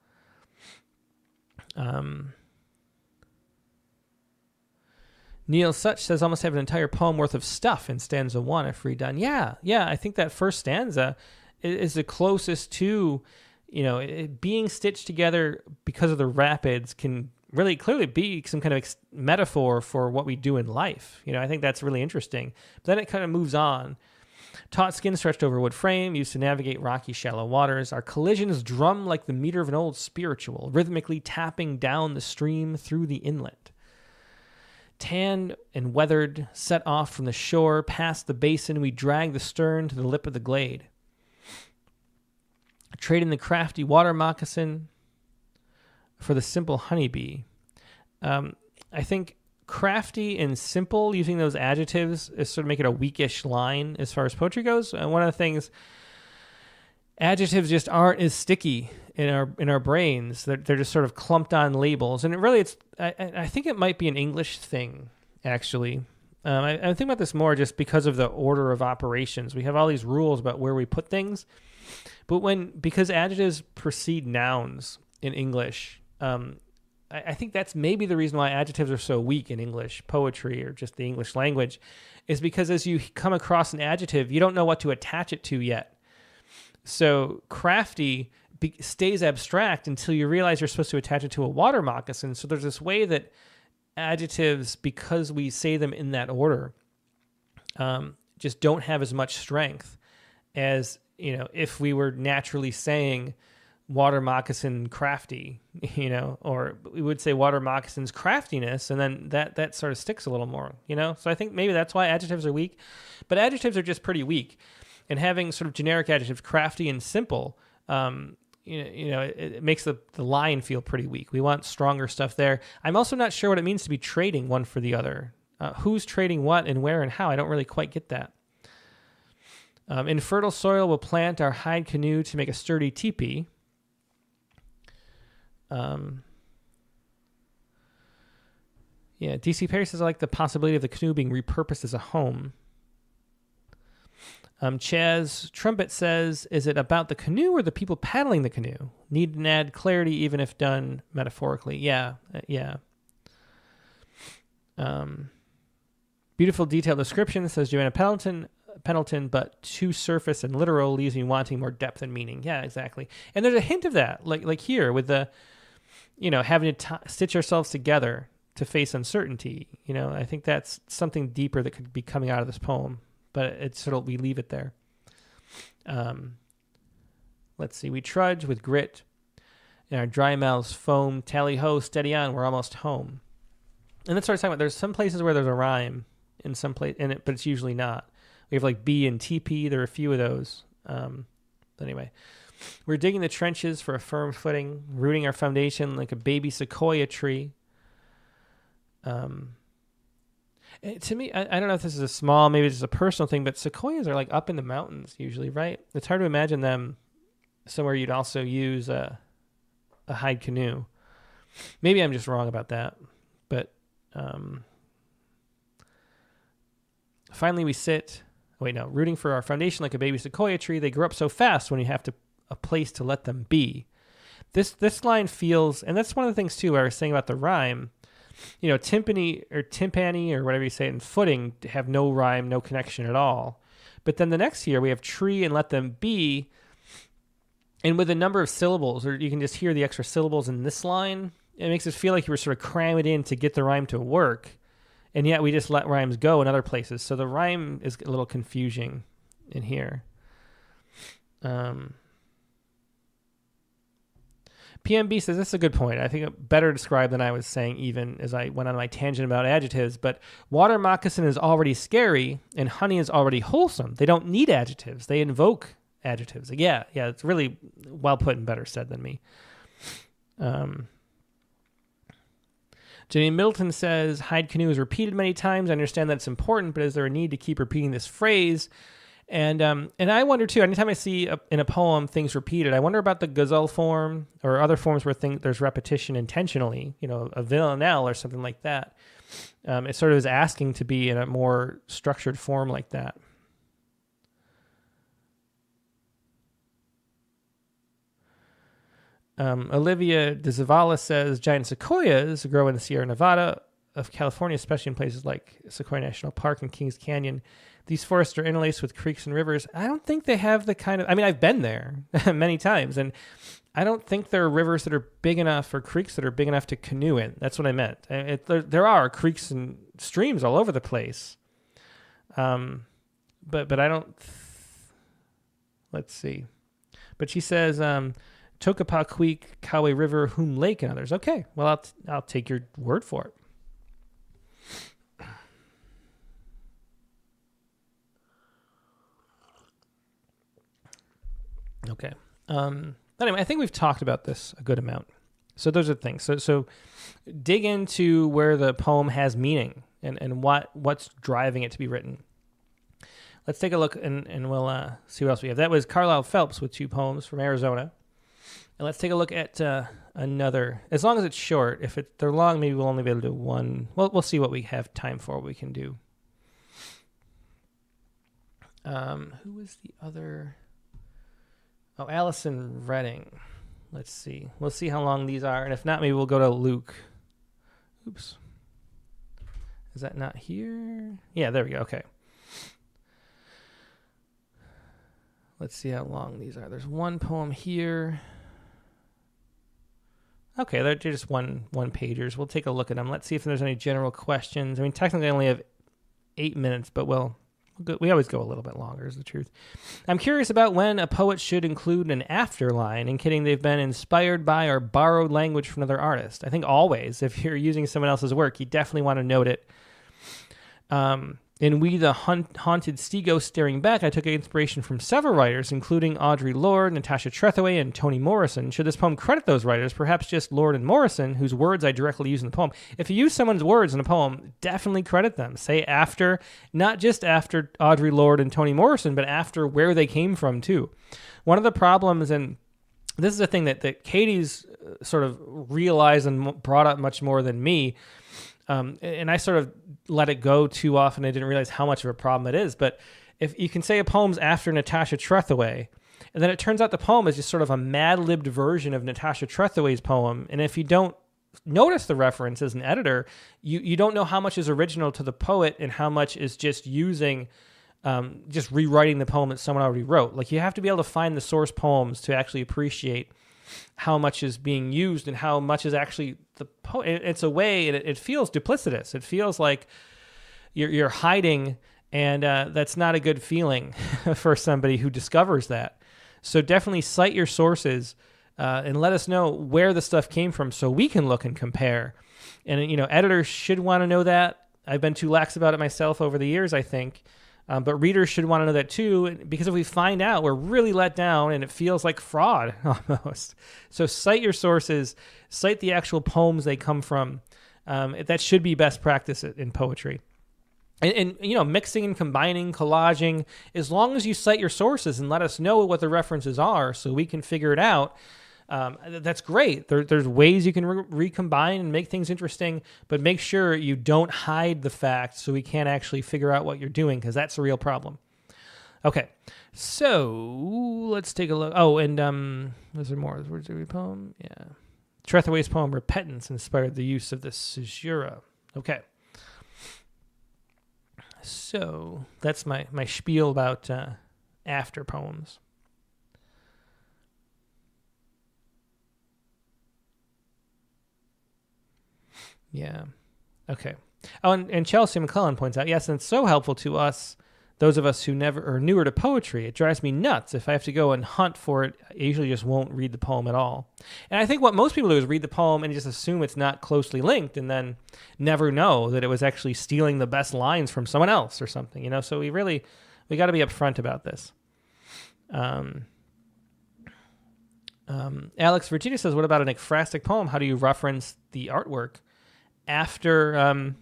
Neil Such says almost have an entire poem worth of stuff in stanza 1 if redone. Yeah, I think that first stanza is the closest to, it being stitched together because of the rapids can really clearly be some kind of metaphor for what we do in life. I think that's really interesting. But then it kind of moves on. Taut skin stretched over wood frame, used to navigate rocky, shallow waters. Our collisions drum like the meter of an old spiritual, rhythmically tapping down the stream through the inlet. Tanned and weathered, set off from the shore, past the basin, we drag the stern to the lip of the glade. Trading the crafty water moccasin for the simple honeybee. I think crafty and simple, using those adjectives, is sort of make it a weakish line as far as poetry goes. And one of the things, adjectives just aren't as sticky in our brains. They're just sort of clumped on labels, and I think it might be an English thing, actually. I think about this more just because of the order of operations. We have all these rules about where we put things, but because adjectives precede nouns in English, I think that's maybe the reason why adjectives are so weak in English poetry or just the English language, is because as you come across an adjective, you don't know what to attach it to yet. So crafty stays abstract until you realize you're supposed to attach it to a water moccasin. So there's this way that adjectives, because we say them in that order, just don't have as much strength as, if we were naturally saying water moccasin crafty, or we would say water moccasin's craftiness, and then that sort of sticks a little more, So I think maybe that's why adjectives are weak, but adjectives are just pretty weak. And having sort of generic adjectives, crafty and simple, it makes the line feel pretty weak. We want stronger stuff there. I'm also not sure what it means to be trading one for the other. Who's trading what and where and how? I don't really quite get that. In fertile soil, we'll plant our hide canoe to make a sturdy teepee. DC Perry says, I like the possibility of the canoe being repurposed as a home. Chaz Trumpet says, is it about the canoe or the people paddling the canoe? Need to add clarity even if done metaphorically. Yeah. Beautiful detailed description, says Joanna Pendleton, but too surface and literal leaves me wanting more depth and meaning. Yeah, exactly. And there's a hint of that, like here with the, having to stitch ourselves together to face uncertainty. I think that's something deeper that could be coming out of this poem. But we leave it there. Let's see. We trudge with grit, and our dry mouths foam. Tally ho, steady on. We're almost home. And that's what I was talking about. There's some places where there's a rhyme in some place, but it's usually not. We have like B and TP. There are a few of those. Anyway, we're digging the trenches for a firm footing, rooting our foundation like a baby sequoia tree. To me, I don't know if this is a small, maybe it's a personal thing, but sequoias are like up in the mountains usually, right? It's hard to imagine them somewhere you'd also use a hide canoe. Maybe I'm just wrong about that. But finally we sit, rooting for our foundation like a baby sequoia tree. They grow up so fast when you have a place to let them be. This line feels, and that's one of the things too, where I was saying about the rhyme, timpani or whatever you say in footing have no rhyme, no connection at all. But then the next here we have tree and let them be. And with a number of syllables, or you can just hear the extra syllables in this line, it makes it feel like you were sort of cramming it in to get the rhyme to work. And yet we just let rhymes go in other places. So the rhyme is a little confusing in here. PMB says, this is a good point. I think better described than I was saying even as I went on my tangent about adjectives. But water moccasin is already scary and honey is already wholesome. They don't need adjectives. They invoke adjectives. Yeah, it's really well put and better said than me. Jenny Middleton says, hide canoe is repeated many times. I understand that it's important, but is there a need to keep repeating this phrase? And I wonder too, anytime I see in a poem things repeated, I wonder about the ghazal form or other forms where there's repetition intentionally, a villanelle or something like that. It sort of is asking to be in a more structured form like that. Olivia de Zavala says, giant sequoias grow in the Sierra Nevada of California, especially in places like Sequoia National Park and Kings Canyon. These forests are interlaced with creeks and rivers. I don't think they have the kind of, I've been there many times, and I don't think there are rivers that are big enough or creeks that are big enough to canoe in. That's what I meant. There are creeks and streams all over the place. But I don't, let's see. But she says, Tokapa Creek, Coway River, Hume Lake, and others. Okay, well, I'll take your word for it. Okay. Anyway, I think we've talked about this a good amount. So those are the things. So dig into where the poem has meaning and what's driving it to be written. Let's take a look and we'll see what else we have. That was Carlisle Phelps with 2 poems from Arizona. And let's take a look at another. As long as it's short, if they're long, maybe we'll only be able to do one. Well, we'll see what we have time for, what we can do. Who was the other? Oh, Allison Redding. Let's see. We'll see how long these are. And if not, maybe we'll go to Luke. Oops. Is that not here? Yeah, there we go. Okay. Let's see how long these are. There's one poem here. Okay, they're just one pagers. We'll take a look at them. Let's see if there's any general questions. Technically I only have 8 minutes, but we'll We always go a little bit longer, is the truth. I'm curious about when a poet should include an after line, indicating they've been inspired by or borrowed language from another artist. I think always, if you're using someone else's work, you definitely want to note it. In We the Haunted Sea Ghost Staring Back, I took inspiration from several writers, including Audre Lorde, Natasha Trethewey, and Toni Morrison. Should this poem credit those writers? Perhaps just Lorde and Morrison, whose words I directly use in the poem. If you use someone's words in a poem, definitely credit them. Say after, not just after Audre Lorde and Toni Morrison, but after where they came from, too. One of the problems, and this is a thing that Katie's sort of realized and brought up much more than me, and I sort of let it go too often. I didn't realize how much of a problem it is. But if you can say a poem's after Natasha Trethewey, and then it turns out the poem is just sort of a mad-libbed version of Natasha Trethewey's poem, and if you don't notice the reference as an editor, you don't know how much is original to the poet and how much is just using, just rewriting the poem that someone already wrote. Like, you have to be able to find the source poems to actually appreciate how much is being used and how much is actually the poem. It's a way, it feels duplicitous. It feels like you're hiding, and that's not a good feeling for somebody who discovers that. So definitely cite your sources and let us know where the stuff came from so we can look and compare. And, editors should want to know that. I've been too lax about it myself over the years, I think. But readers should want to know that too, because if we find out, we're really let down and it feels like fraud almost. So cite your sources, cite the actual poems they come from. That should be best practice in poetry. And mixing and combining, collaging, as long as you cite your sources and let us know what the references are so we can figure it out, that's great. There's ways you can recombine and make things interesting, but make sure you don't hide the facts so we can't actually figure out what you're doing, because that's a real problem. Okay, so let's take a look. Oh, and is there more? Where's the poem? Yeah. Trethewey's poem Repentance inspired the use of the caesura. Okay. So that's my spiel about after poems. Yeah. Okay. Oh, and Chelsea McClellan points out, yes, and it's so helpful to us, those of us who never are newer to poetry. It drives me nuts. If I have to go and hunt for it, I usually just won't read the poem at all. And I think what most people do is read the poem and just assume it's not closely linked and then never know that it was actually stealing the best lines from someone else or something, So we got to be upfront about this. Alex Virginia says, what about an ekphrastic poem? How do you reference the artwork? After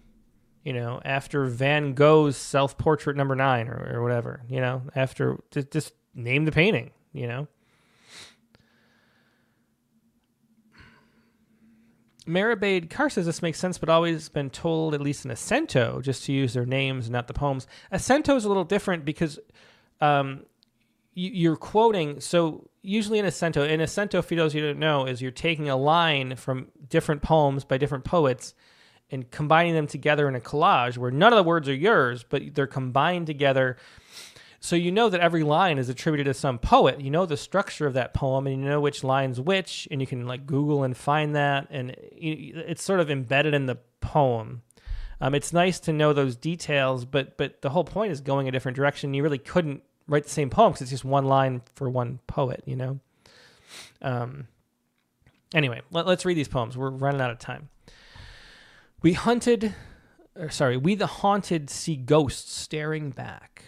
after Van Gogh's Self-Portrait No. 9 or whatever, after just name the painting, Maribade Carr says this makes sense, but always been told, at least in Acento, just to use their names and not the poems. Acento is a little different because you're quoting, so usually in Acento, for those you don't know, is you're taking a line from different poems by different poets and combining them together in a collage where none of the words are yours, but they're combined together. So you know that every line is attributed to some poet. You know the structure of that poem, and you know which line's which, and you can Google and find that, and it's sort of embedded in the poem. It's nice to know those details, but the whole point is going a different direction. You really couldn't write the same poem because it's just one line for one poet, Anyway, let's read these poems. We're running out of time. We the haunted see ghosts staring back.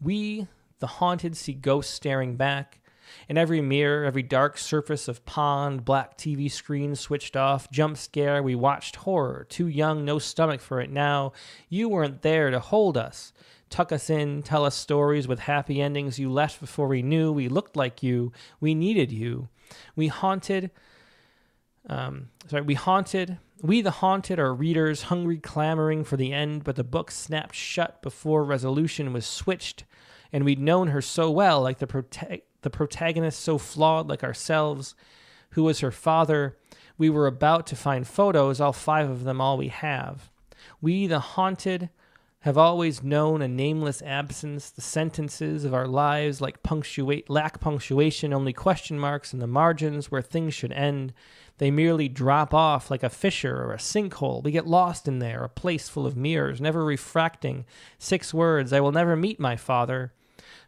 We, the haunted, see ghosts staring back. In every mirror, every dark surface of pond, black TV screen switched off, jump scare, we watched horror, too young, no stomach for it now. You weren't there to hold us, tuck us in, tell us stories with happy endings. You left before we knew. We looked like you. We needed you. We the haunted are readers, hungry, clamoring for the end, but the book snapped shut before resolution was switched, and we'd known her so well, like the protagonist so flawed like ourselves. Who was her father? We were about to find photos, all 5 of them, all we have. We, the haunted, have always known a nameless absence. The sentences of our lives lack punctuation, only question marks in the margins where things should end. They merely drop off like a fissure or a sinkhole. We get lost in there, a place full of mirrors, never refracting. 6 words, I will never meet my father.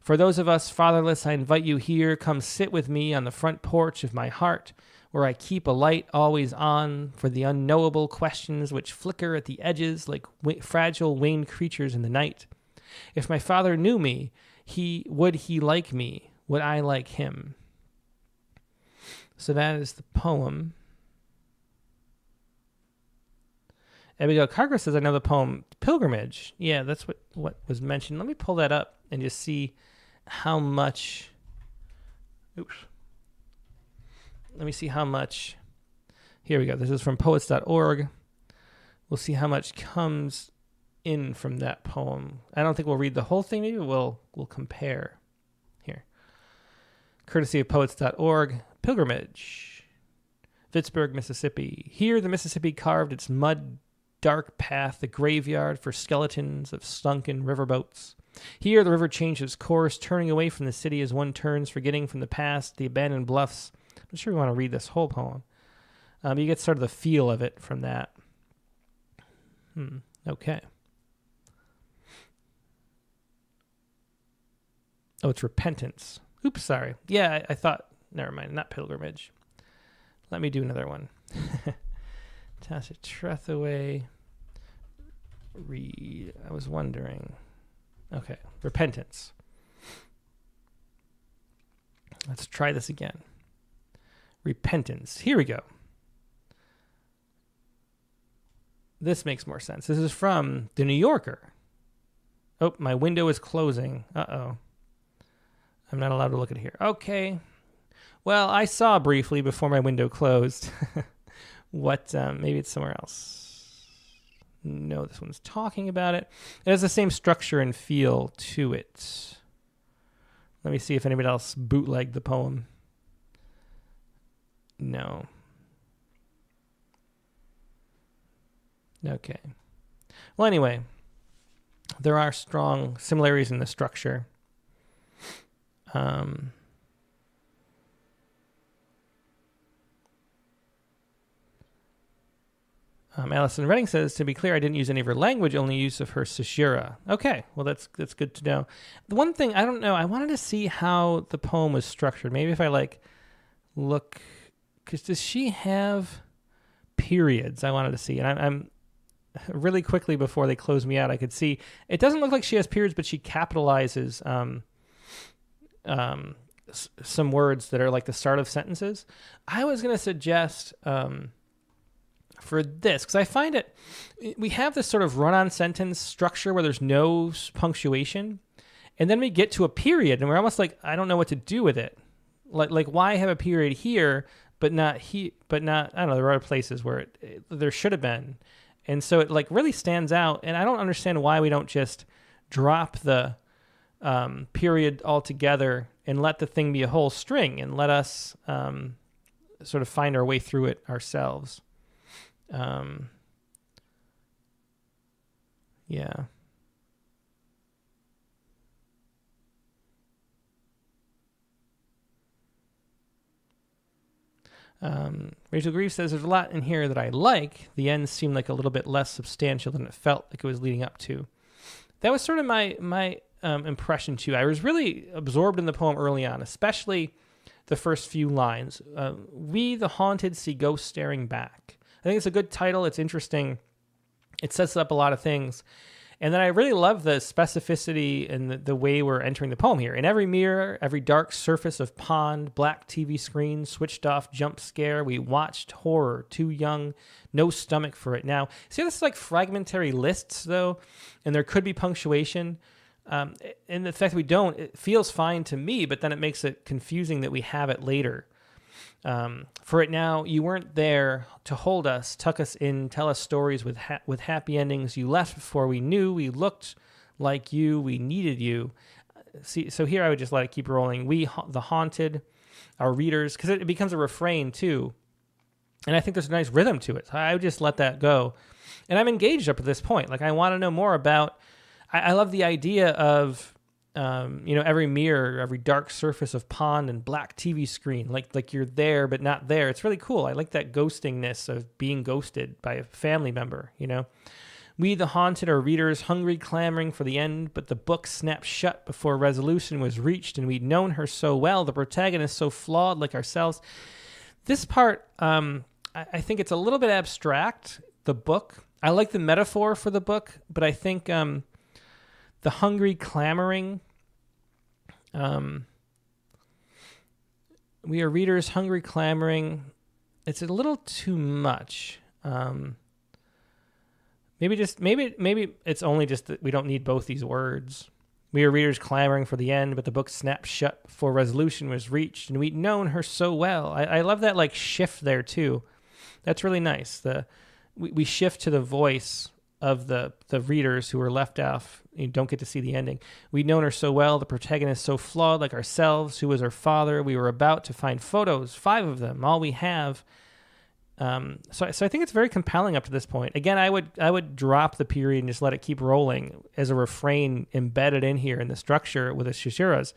For those of us fatherless, I invite you here. Come sit with me on the front porch of my heart, where I keep a light always on for the unknowable questions which flicker at the edges like fragile winged creatures in the night. If my father knew me, would he like me? Would I like him? So that is the poem. Abigail Carger says, I know the poem Pilgrimage. Yeah, that's what was mentioned. Let me pull that up and just see how much... Oops. Let me see how much. Here we go. This is from poets.org. We'll see how much comes in from that poem. I don't think we'll read the whole thing. Maybe we'll compare. Here. Courtesy of poets.org. Pilgrimage. Vicksburg, Mississippi. Here the Mississippi carved its mud dark path, the graveyard for skeletons of sunken riverboats. Here the river changed its course, turning away from the city as one turns, forgetting from the past the abandoned bluffs. I'm sure we want to read this whole poem. You get sort of the feel of it from that. Okay. Oh, it's repentance. Oops, sorry. Yeah, I thought, never mind, not pilgrimage. Let me do another one. Tasha Trethaway. Read. I was wondering. Okay, repentance. Let's try this again. Repentance. Here we go. This makes more sense. This is from The New Yorker. Oh, my window is closing. Uh-oh. I'm not allowed to look at it here. Okay. Well, I saw briefly before my window closed what, maybe it's somewhere else. No, this one's talking about it. It has the same structure and feel to it. Let me see if anybody else bootlegged the poem. No. Okay. Well, anyway, there are strong similarities in the structure. Allison Redding says, to be clear, I didn't use any of her language, only use of her Sashira. Okay, well, that's good to know. The one thing, I don't know, I wanted to see how the poem was structured. Maybe if I, look, because does she have periods? I wanted to see. And I'm really quickly before they close me out, I could see, it doesn't look like she has periods, but she capitalizes some words that are like the start of sentences. I was going to suggest... for this, because I find we have this sort of run-on sentence structure where there's no punctuation, and then we get to a period, and we're almost like, I don't know what to do with it. Like why have a period here, but not I don't know, there are other places where there should have been. And so it really stands out, and I don't understand why we don't just drop the period altogether and let the thing be a whole string and let us sort of find our way through it ourselves. Yeah. Rachel Grieve says, there's a lot in here that I like. The end seemed like a little bit less substantial than it felt like it was leading up to. That was sort of my impression too. I was really absorbed in the poem early on, especially the first few lines. We, the haunted, see ghosts staring back. I think it's a good title. It's interesting. It sets up a lot of things. And then I really love the specificity and the way we're entering the poem here. In every mirror, every dark surface of pond, black TV screen, switched off jump scare, we watched horror, too young, no stomach for it now. See, this is like fragmentary lists, though, and there could be punctuation. And the fact that we don't, it feels fine to me, but then it makes it confusing that we have it later. For it now, you weren't there to hold us, tuck us in, tell us stories with happy endings. You left before we knew. We looked like you. We needed you. See, so here I would just let it keep rolling. We, the haunted, our readers, because it becomes a refrain too. And I think there's a nice rhythm to it. So I would just let that go. And I'm engaged up at this point. Like, I want to know more about I love the idea of, every mirror, every dark surface of pond and black TV screen, like you're there but not there. It's really cool. I like that ghostingness of being ghosted by a family member. We, the haunted, are readers hungry, clamoring for the end, but the book snapped shut before resolution was reached, and we'd known her so well, the protagonist so flawed like ourselves. This part, I think it's a little bit abstract, the book. I like the metaphor for the book, but I think the hungry, clamoring, we are readers hungry, clamoring, it's a little too much. Maybe it's only just that we don't need both these words. We are readers clamoring for the end, but the book snapped shut before resolution was reached, and we'd known her so well. I love that shift there too. That's really nice. We shift to the voice of the readers who are left off. You don't get to see the ending. We'd known her so well, the protagonist so flawed like ourselves, who was her father. We were about to find photos, 5 of them, all we have. So I think it's very compelling up to this point. Again, I would drop the period and just let it keep rolling as a refrain embedded in here in the structure with the Shishiras.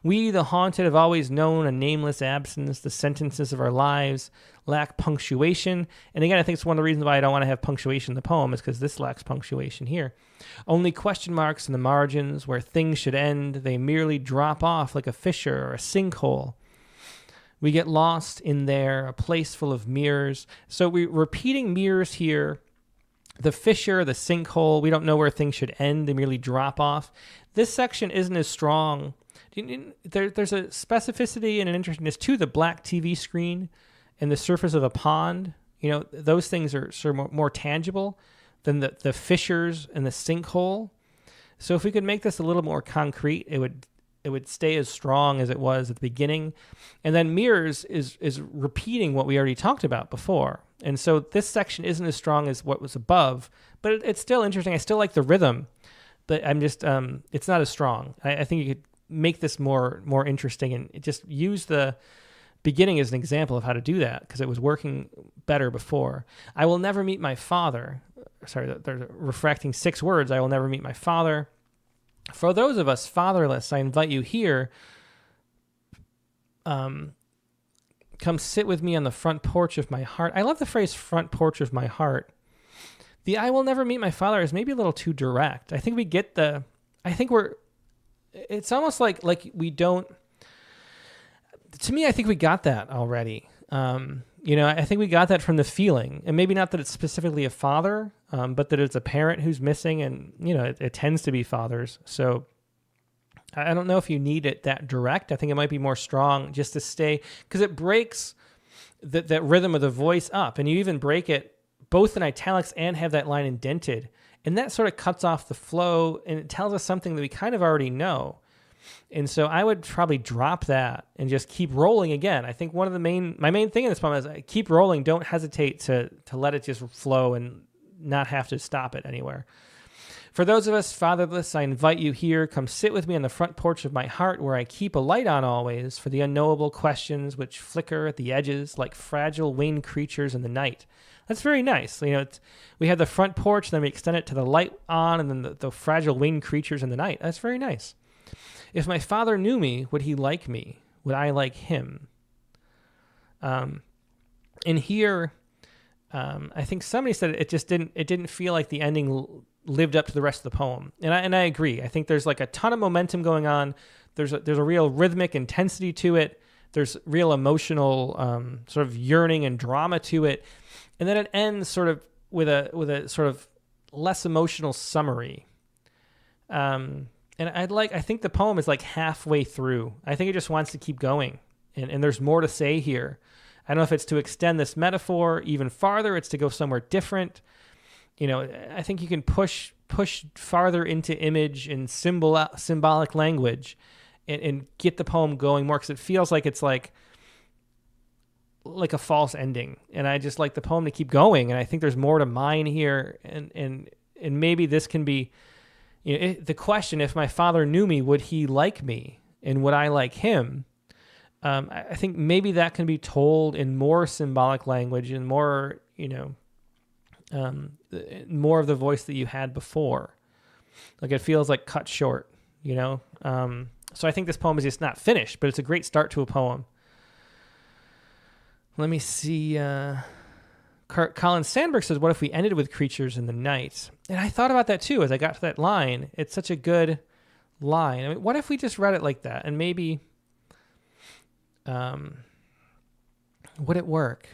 We, the haunted, have always known a nameless absence. The sentences of our lives lack punctuation. And again, I think it's one of the reasons why I don't want to have punctuation in the poem is because this lacks punctuation here. Only question marks in the margins where things should end. They merely drop off like a fissure or a sinkhole. We get lost in there, a place full of mirrors. So we're repeating mirrors here. The fissure, the sinkhole, we don't know where things should end. They merely drop off. This section isn't as strong. There's a specificity and an interestedness to the black TV screen and the surface of a pond. Those things are sort of more tangible than the fissures and the sinkhole. So if we could make this a little more concrete, it would stay as strong as it was at the beginning. And then mirrors is repeating what we already talked about before. And so this section isn't as strong as what was above, but it's still interesting. I still like the rhythm, but I'm just, it's not as strong. I think you could make this more interesting and just use the beginning as an example of how to do that because it was working better before. I will never meet my father. Sorry, they're refracting 6 words. I will never meet my father. For those of us fatherless, I invite you here. Come sit with me on the front porch of my heart. I love the phrase front porch of my heart. The I will never meet my father is maybe a little too direct. I think we get it's almost like we don't, to me, I think we got that already. I think we got that from the feeling, and maybe not that it's specifically a father, but that it's a parent who's missing, and it tends to be fathers. So I don't know if you need it that direct. I think it might be more strong just to stay, because it breaks that rhythm of the voice up, and you even break it both in italics and have that line indented, and that sort of cuts off the flow, and it tells us something that we kind of already know. And so I would probably drop that and just keep rolling again. I think my main thing in this poem is keep rolling. Don't hesitate to let it just flow and not have to stop it anywhere. For those of us fatherless, I invite you here. Come sit with me on the front porch of my heart where I keep a light on always for the unknowable questions which flicker at the edges like fragile winged creatures in the night. That's very nice. We have the front porch, then we extend it to the light on, and then the fragile winged creatures in the night. That's very nice. If my father knew me, would he like me? Would I like him? And here, I think somebody said it didn't feel like the ending lived up to the rest of the poem. And I agree. I think there's a ton of momentum going on. There's a real rhythmic intensity to it. There's real emotional sort of yearning and drama to it. And then it ends sort of with a sort of less emotional summary. And I think the poem is halfway through. I think it just wants to keep going. And there's more to say here. I don't know if it's to extend this metaphor even farther. It's to go somewhere different. I think you can push farther into image and symbolic language and get the poem going more, because it feels like it's like a false ending. And I just like the poem to keep going. And I think there's more to mine here. And maybe this can be, the question, if my father knew me, would he like me? And would I like him? I think maybe that can be told in more symbolic language and more, more of the voice that you had before. Like it feels like cut short, So I think this poem is just not finished, but it's a great start to a poem. Let me see. Colin Sandberg says, what if we ended with creatures in the night? And I thought about that too as I got to that line. It's such a good line. I mean, what if we just read it like that? And maybe would it work?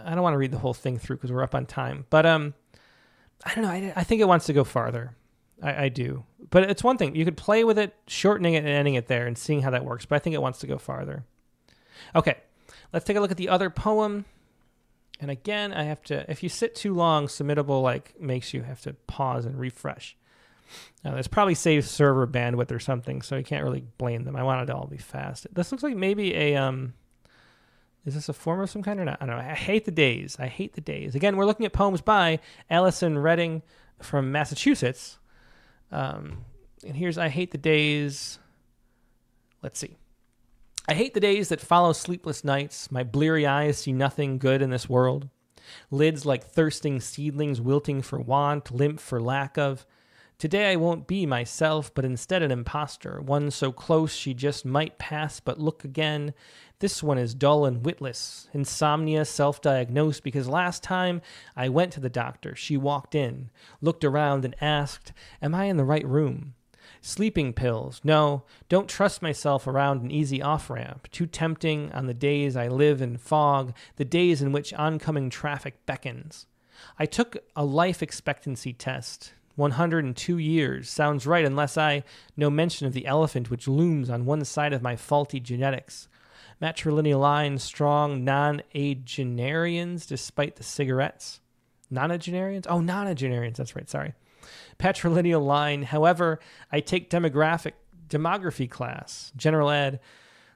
I don't want to read the whole thing through because we're up on time. But I don't know. I think it wants to go farther. I do. But it's one thing. You could play with it, shortening it and ending it there and seeing how that works. But I think it wants to go farther. Okay. Let's take a look at the other poem. And again, I have to, if you sit too long, Submittable makes you have to pause and refresh. Now, there's probably saved server bandwidth or something, so you can't really blame them. I want it to all be fast. This looks like maybe is this a form of some kind or not? I don't know. I hate the days. Again, we're looking at poems by Allison Redding from Massachusetts. And here's I Hate the Days. Let's see. I hate the days that follow sleepless nights. My bleary eyes see nothing good in this world. Lids like thirsting seedlings wilting for want, limp for lack of. Today I won't be myself, but instead an imposter, one so close she just might pass but look again. This one is dull and witless, insomnia self-diagnosed because last time I went to the doctor, she walked in, looked around and asked, am I in the right room? Sleeping pills. No, don't trust myself around an easy off-ramp. Too tempting on the days I live in fog, the days in which oncoming traffic beckons. I took a life expectancy test. 102 years. Sounds right unless no mention of the elephant which looms on one side of my faulty genetics. Matrilineal line, strong nonagenarians despite the cigarettes. Nonagenarians? Oh, nonagenarians. That's right. Sorry. Patrilineal line. However, I take demography class, general ed,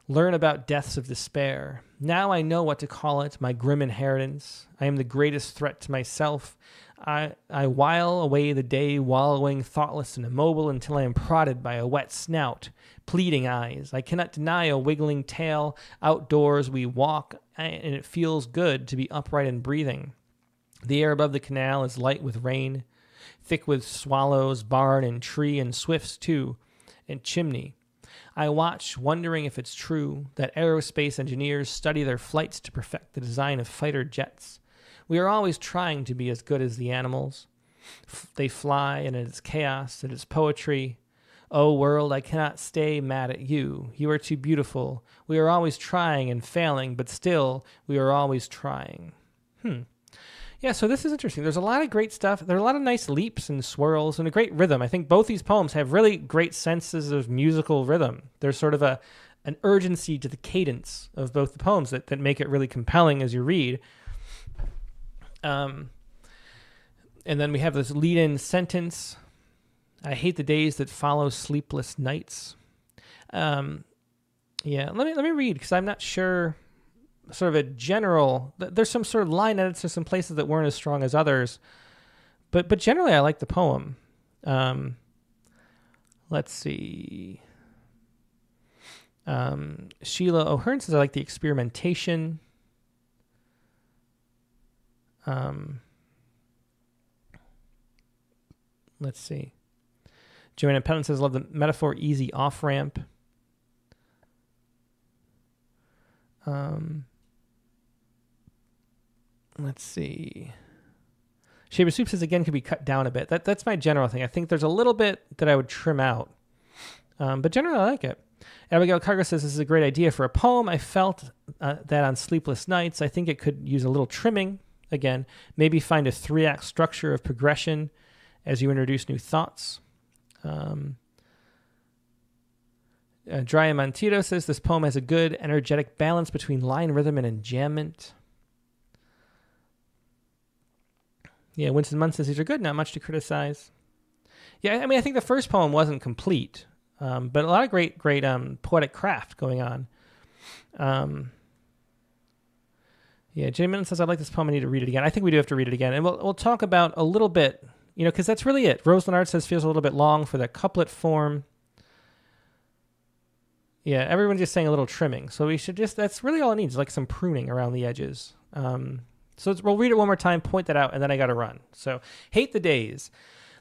learn about deaths of despair. Now I know what to call it, my grim inheritance. I am the greatest threat to myself. I while away the day wallowing thoughtless and immobile until I am prodded by a wet snout, pleading eyes. I cannot deny a wiggling tail. Outdoors we walk, and it feels good to be upright and breathing. The air above the canal is light with rain, thick with swallows, barn and tree and swifts too, and chimney. I watch, wondering if it's true that aerospace engineers study their flights to perfect the design of fighter jets. We are always trying to be as good as the animals. They fly, and it is chaos, it is poetry. Oh, world, I cannot stay mad at you. You are too beautiful. We are always trying and failing, but still, we are always trying. Yeah, so this is interesting. There's a lot of great stuff. There are a lot of nice leaps and swirls and a great rhythm. I think both these poems have really great senses of musical rhythm. There's sort of an urgency to the cadence of both the poems that make it really compelling as you read. And then we have this lead-in sentence. I hate the days that follow sleepless nights. Yeah, let me read because I'm not sure. Sort of a general. There's some sort of line edits to some places that weren't as strong as others, but generally I like the poem. Let's see. Sheila O'Hearn says I like the experimentation. Let's see. Joanna Pennon says, love the metaphor, easy off-ramp. Let's see. Shaver Soup says, again, could be cut down a bit. That's my general thing. I think there's a little bit that I would trim out. But generally, I like it. Abigail Cargo says, this is a great idea for a poem. I felt that on sleepless nights. I think it could use a little trimming. Again, maybe find a 3-act structure of progression as you introduce new thoughts. Dry Montito says, this poem has a good, energetic balance between line rhythm and enjambment. Yeah, Winston Munn says, these are good, not much to criticize. Yeah, I mean, I think the first poem wasn't complete, but a lot of great poetic craft going on. Yeah, Jay Minton says, I like this poem, I need to read it again. I think we do have to read it again. And we'll talk about a little bit, because that's really it. Rose Leonard says, feels a little bit long for the couplet form. Yeah, everyone's just saying a little trimming. So we should that's really all it needs, like some pruning around the edges. So we'll read it one more time, point that out, and then I got to run. So, hate the days.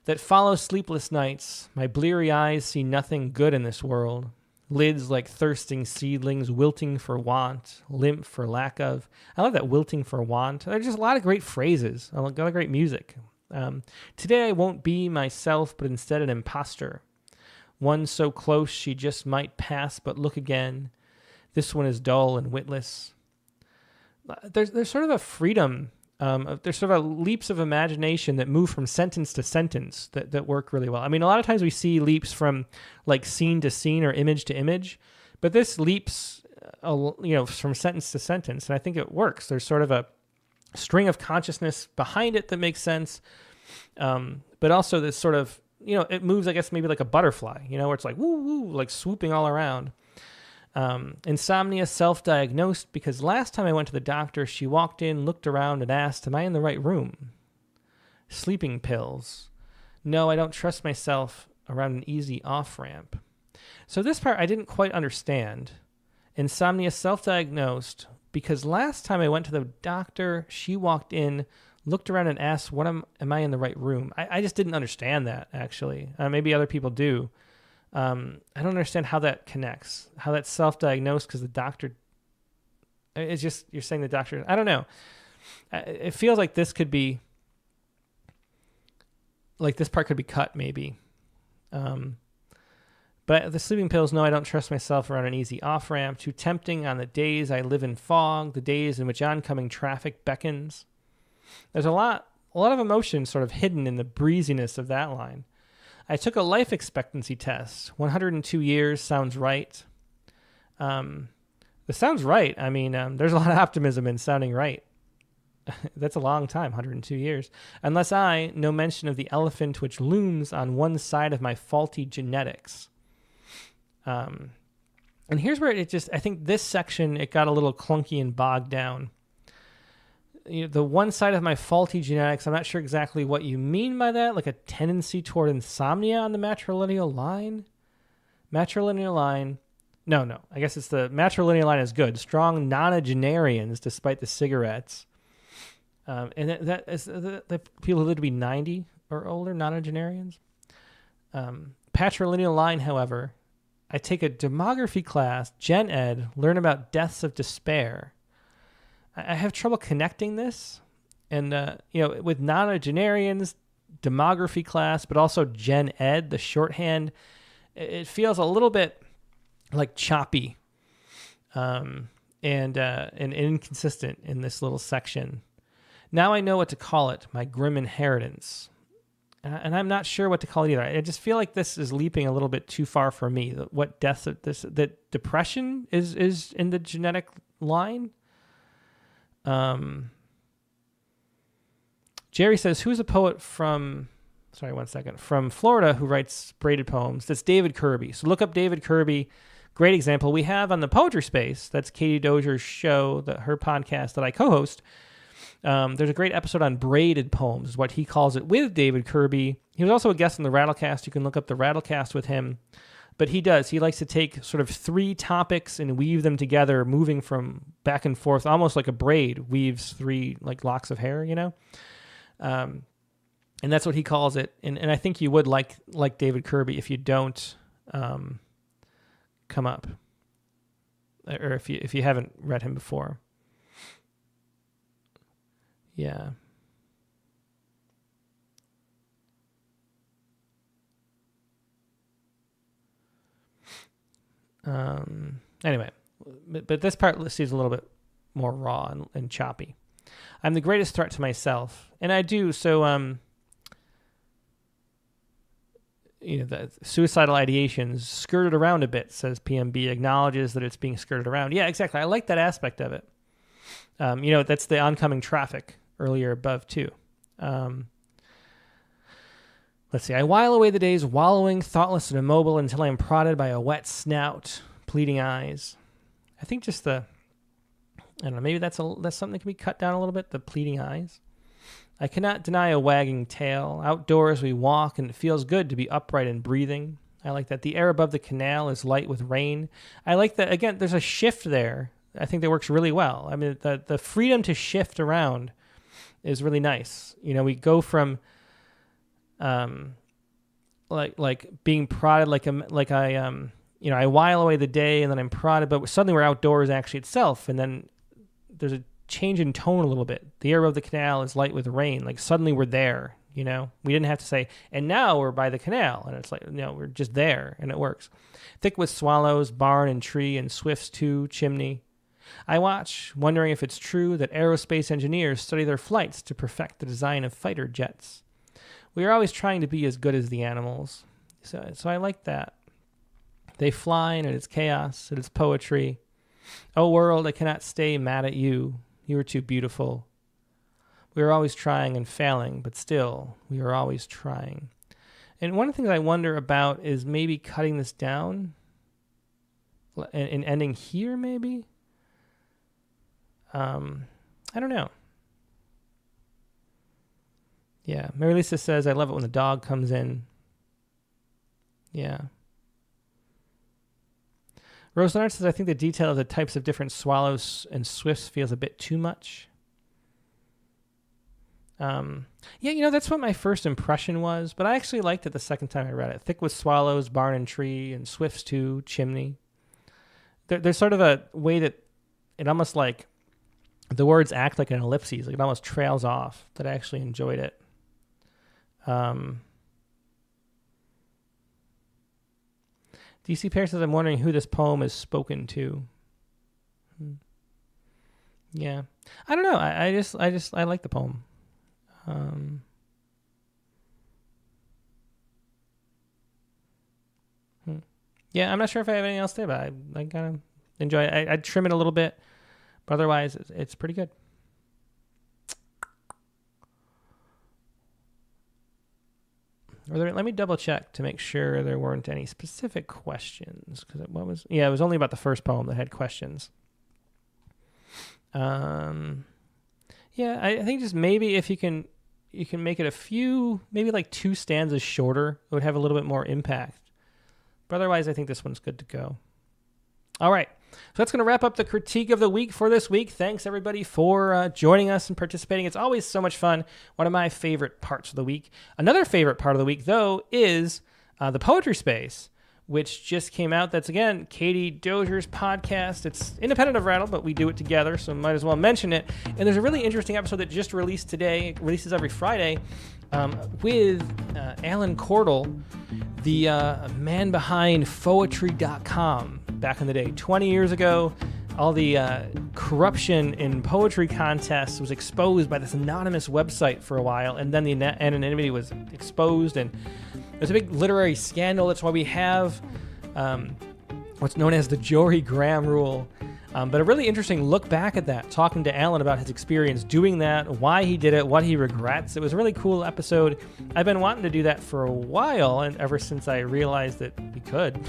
that follow sleepless nights. My bleary eyes see nothing good in this world. Lids like thirsting seedlings, wilting for want, limp for lack of. I love that, wilting for want. There's just a lot of great phrases, a lot of great music. Today I won't be myself, but instead an imposter. One so close she just might pass, but look again. This one is dull and witless. There's sort of a freedom. There's sort of leaps of imagination that move from sentence to sentence that work really well. I mean, a lot of times we see leaps from like scene to scene or image to image, but this leaps, from sentence to sentence, and I think it works. There's sort of a string of consciousness behind it that makes sense, but also this sort of, it moves, I guess, maybe like a butterfly, where it's like woo woo, like swooping all around. Insomnia self-diagnosed because last time I went to the doctor, she walked in, looked around, and asked, am I in the right room? Sleeping pills. No, I don't trust myself around an easy off-ramp. So this part I didn't quite understand. Insomnia self-diagnosed because last time I went to the doctor, she walked in, looked around, and asked, am I in the right room? I just didn't understand that, actually. Maybe other people do. I don't understand how that connects, how that's self-diagnosed because the doctor, it's just, you're saying the doctor, I don't know. It feels like this could be, like this part could be cut maybe. But the sleeping pills, no, I don't trust myself around an easy off-ramp. Too tempting on the days I live in fog, the days in which oncoming traffic beckons. There's a lot of emotion sort of hidden in the breeziness of that line. I took a life expectancy test. 102 years sounds right. This sounds right. I mean, there's a lot of optimism in sounding right. That's a long time, 102 years. Unless no mention of the elephant which looms on one side of my faulty genetics. And here's where I think this section, it got a little clunky and bogged down. The one side of my faulty genetics, I'm not sure exactly what you mean by that, like a tendency toward insomnia on the matrilineal line? Matrilineal line. No. I guess it's the matrilineal line is good. Strong nonagenarians despite the cigarettes. And that is the people who live to be 90 or older, nonagenarians. Patrilineal line, however, I take a demography class, Gen Ed, learn about deaths of despair. I have trouble connecting this, and with nonagenarians, demography class, but also Gen Ed, the shorthand, it feels a little bit like choppy, and inconsistent in this little section. Now I know what to call it, my grim inheritance, and I'm not sure what to call it either. I just feel like this is leaping a little bit too far for me. What deaths of this? That depression is in the genetic line. Jerry says, who's a poet from Florida who writes braided poems? That's David Kirby. So look up David Kirby. Great example. We have on the Poetry Space, that's Katie Dozier's show, her podcast that I co-host. There's a great episode on braided poems, is what he calls it, with David Kirby. He was also a guest on the Rattlecast. You can look up the Rattlecast with him. But he likes to take sort of three topics and weave them together, moving from back and forth, almost like a braid weaves three like locks of hair, and that's what he calls it. And I think you would like David Kirby if you don't come up, or if you haven't read him before. Yeah. Anyway, but this part seems a little bit more raw and choppy. I'm the greatest threat to myself, and I do so. The suicidal ideations skirted around a bit, says PMB, acknowledges that it's being skirted around. Yeah, exactly. I like that aspect of it. That's the oncoming traffic earlier above too. Let's see. I while away the days wallowing, thoughtless and immobile until I am prodded by a wet snout, pleading eyes. I think just I don't know, maybe that's something that can be cut down a little bit, the pleading eyes. I cannot deny a wagging tail. Outdoors we walk, and it feels good to be upright and breathing. I like that. The air above the canal is light with rain. I like that. Again, there's a shift there. I think that works really well. I mean, the freedom to shift around is really nice. We go from like being prodded I while away the day and then I'm prodded, but suddenly we're outdoors actually itself, and then there's a change in tone a little bit. The air of the canal is light with rain. Like suddenly we're there, we didn't have to say, and now we're by the canal, and it's like, we're just there, and it works. Thick with swallows, barn and tree, and swifts too, chimney. I watch, wondering if it's true that aerospace engineers study their flights to perfect the design of fighter jets. We are always trying to be as good as the animals. So I like that. They fly, and it is chaos, it is poetry. Oh world, I cannot stay mad at you. You are too beautiful. We are always trying and failing, but still, we are always trying. And one of the things I wonder about is maybe cutting this down and ending here, maybe? I don't know. Yeah, Mary Lisa says, I love it when the dog comes in. Yeah. Rose Leonard says, I think the detail of the types of different swallows and swifts feels a bit too much. That's what my first impression was, but I actually liked it the second time I read it. Thick with swallows, barn and tree, and swifts too, chimney. There's sort of a way that it almost like the words act like an ellipses, like it almost trails off, that I actually enjoyed it. DC Pear says, I'm wondering who this poem is spoken to. Yeah. I don't know. I like the poem. Yeah, I'm not sure if I have anything else to say, but I kind of enjoy it. I'd trim it a little bit, but otherwise it's pretty good. Let me double check to make sure there weren't any specific questions, because it was only about the first poem that had questions. I think just maybe if you can make it a few, maybe like 2 stanzas shorter, it would have a little bit more impact. But otherwise, I think this one's good to go. All right. So that's going to wrap up the critique of the week for this week. Thanks, everybody, for joining us and participating. It's always so much fun. One of my favorite parts of the week. Another favorite part of the week, though, is the Poetry Space, which just came out. That's, again, Katie Dozier's podcast. It's independent of Rattle, but we do it together, so might as well mention it. And there's a really interesting episode that just released today. It releases every Friday with Alan Cordell, the man behind Poetry.com. Back in the day, 20 years ago, all the corruption in poetry contests was exposed by this anonymous website for a while, and then the anonymity was exposed, and it was a big literary scandal. That's why we have what's known as the Jory Graham rule. But a really interesting look back at that, talking to Alan about his experience doing that, why he did it, what he regrets. It was a really cool episode. I've been wanting to do that for a while, and ever since I realized that we could.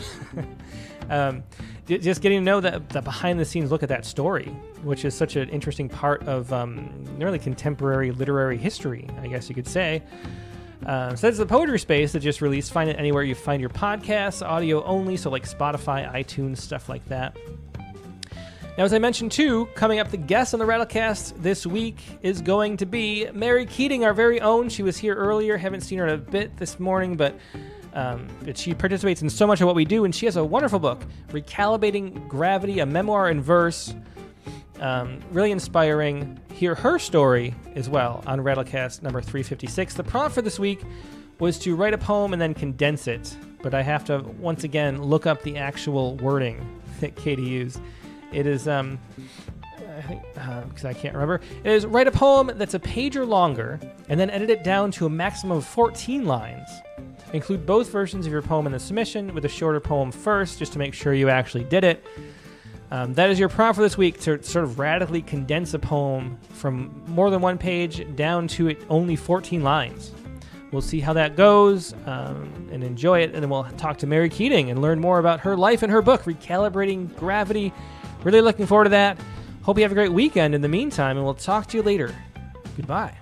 Just getting to know the behind-the-scenes look at that story, which is such an interesting part of really contemporary literary history, I guess you could say. So that's the Poetry Space that just released. Find it anywhere you find your podcasts, audio only, so like Spotify, iTunes, stuff like that. Now, as I mentioned, too, coming up, the guest on the Rattlecast this week is going to be Mary Keating, our very own. She was here earlier. Haven't seen her in a bit this morning, but she participates in so much of what we do, and she has a wonderful book, Recalibrating Gravity, a memoir in verse. Really inspiring. Hear her story as well on Rattlecast number 356. The prompt for this week was to write a poem and then condense it, but I have to, once again, look up the actual wording that Katie used. It is, I think, because I can't remember, it is write a poem that's a page or longer, and then edit it down to a maximum of 14 lines. Include both versions of your poem in the submission, with a shorter poem first, just to make sure you actually did it. That is your prompt for this week, to sort of radically condense a poem from more than one page down to only 14 lines. We'll see how that goes and enjoy it, and then we'll talk to Mary Keating and learn more about her life and her book, Recalibrating Gravity. Really looking forward to that. Hope you have a great weekend in the meantime, and we'll talk to you later. Goodbye.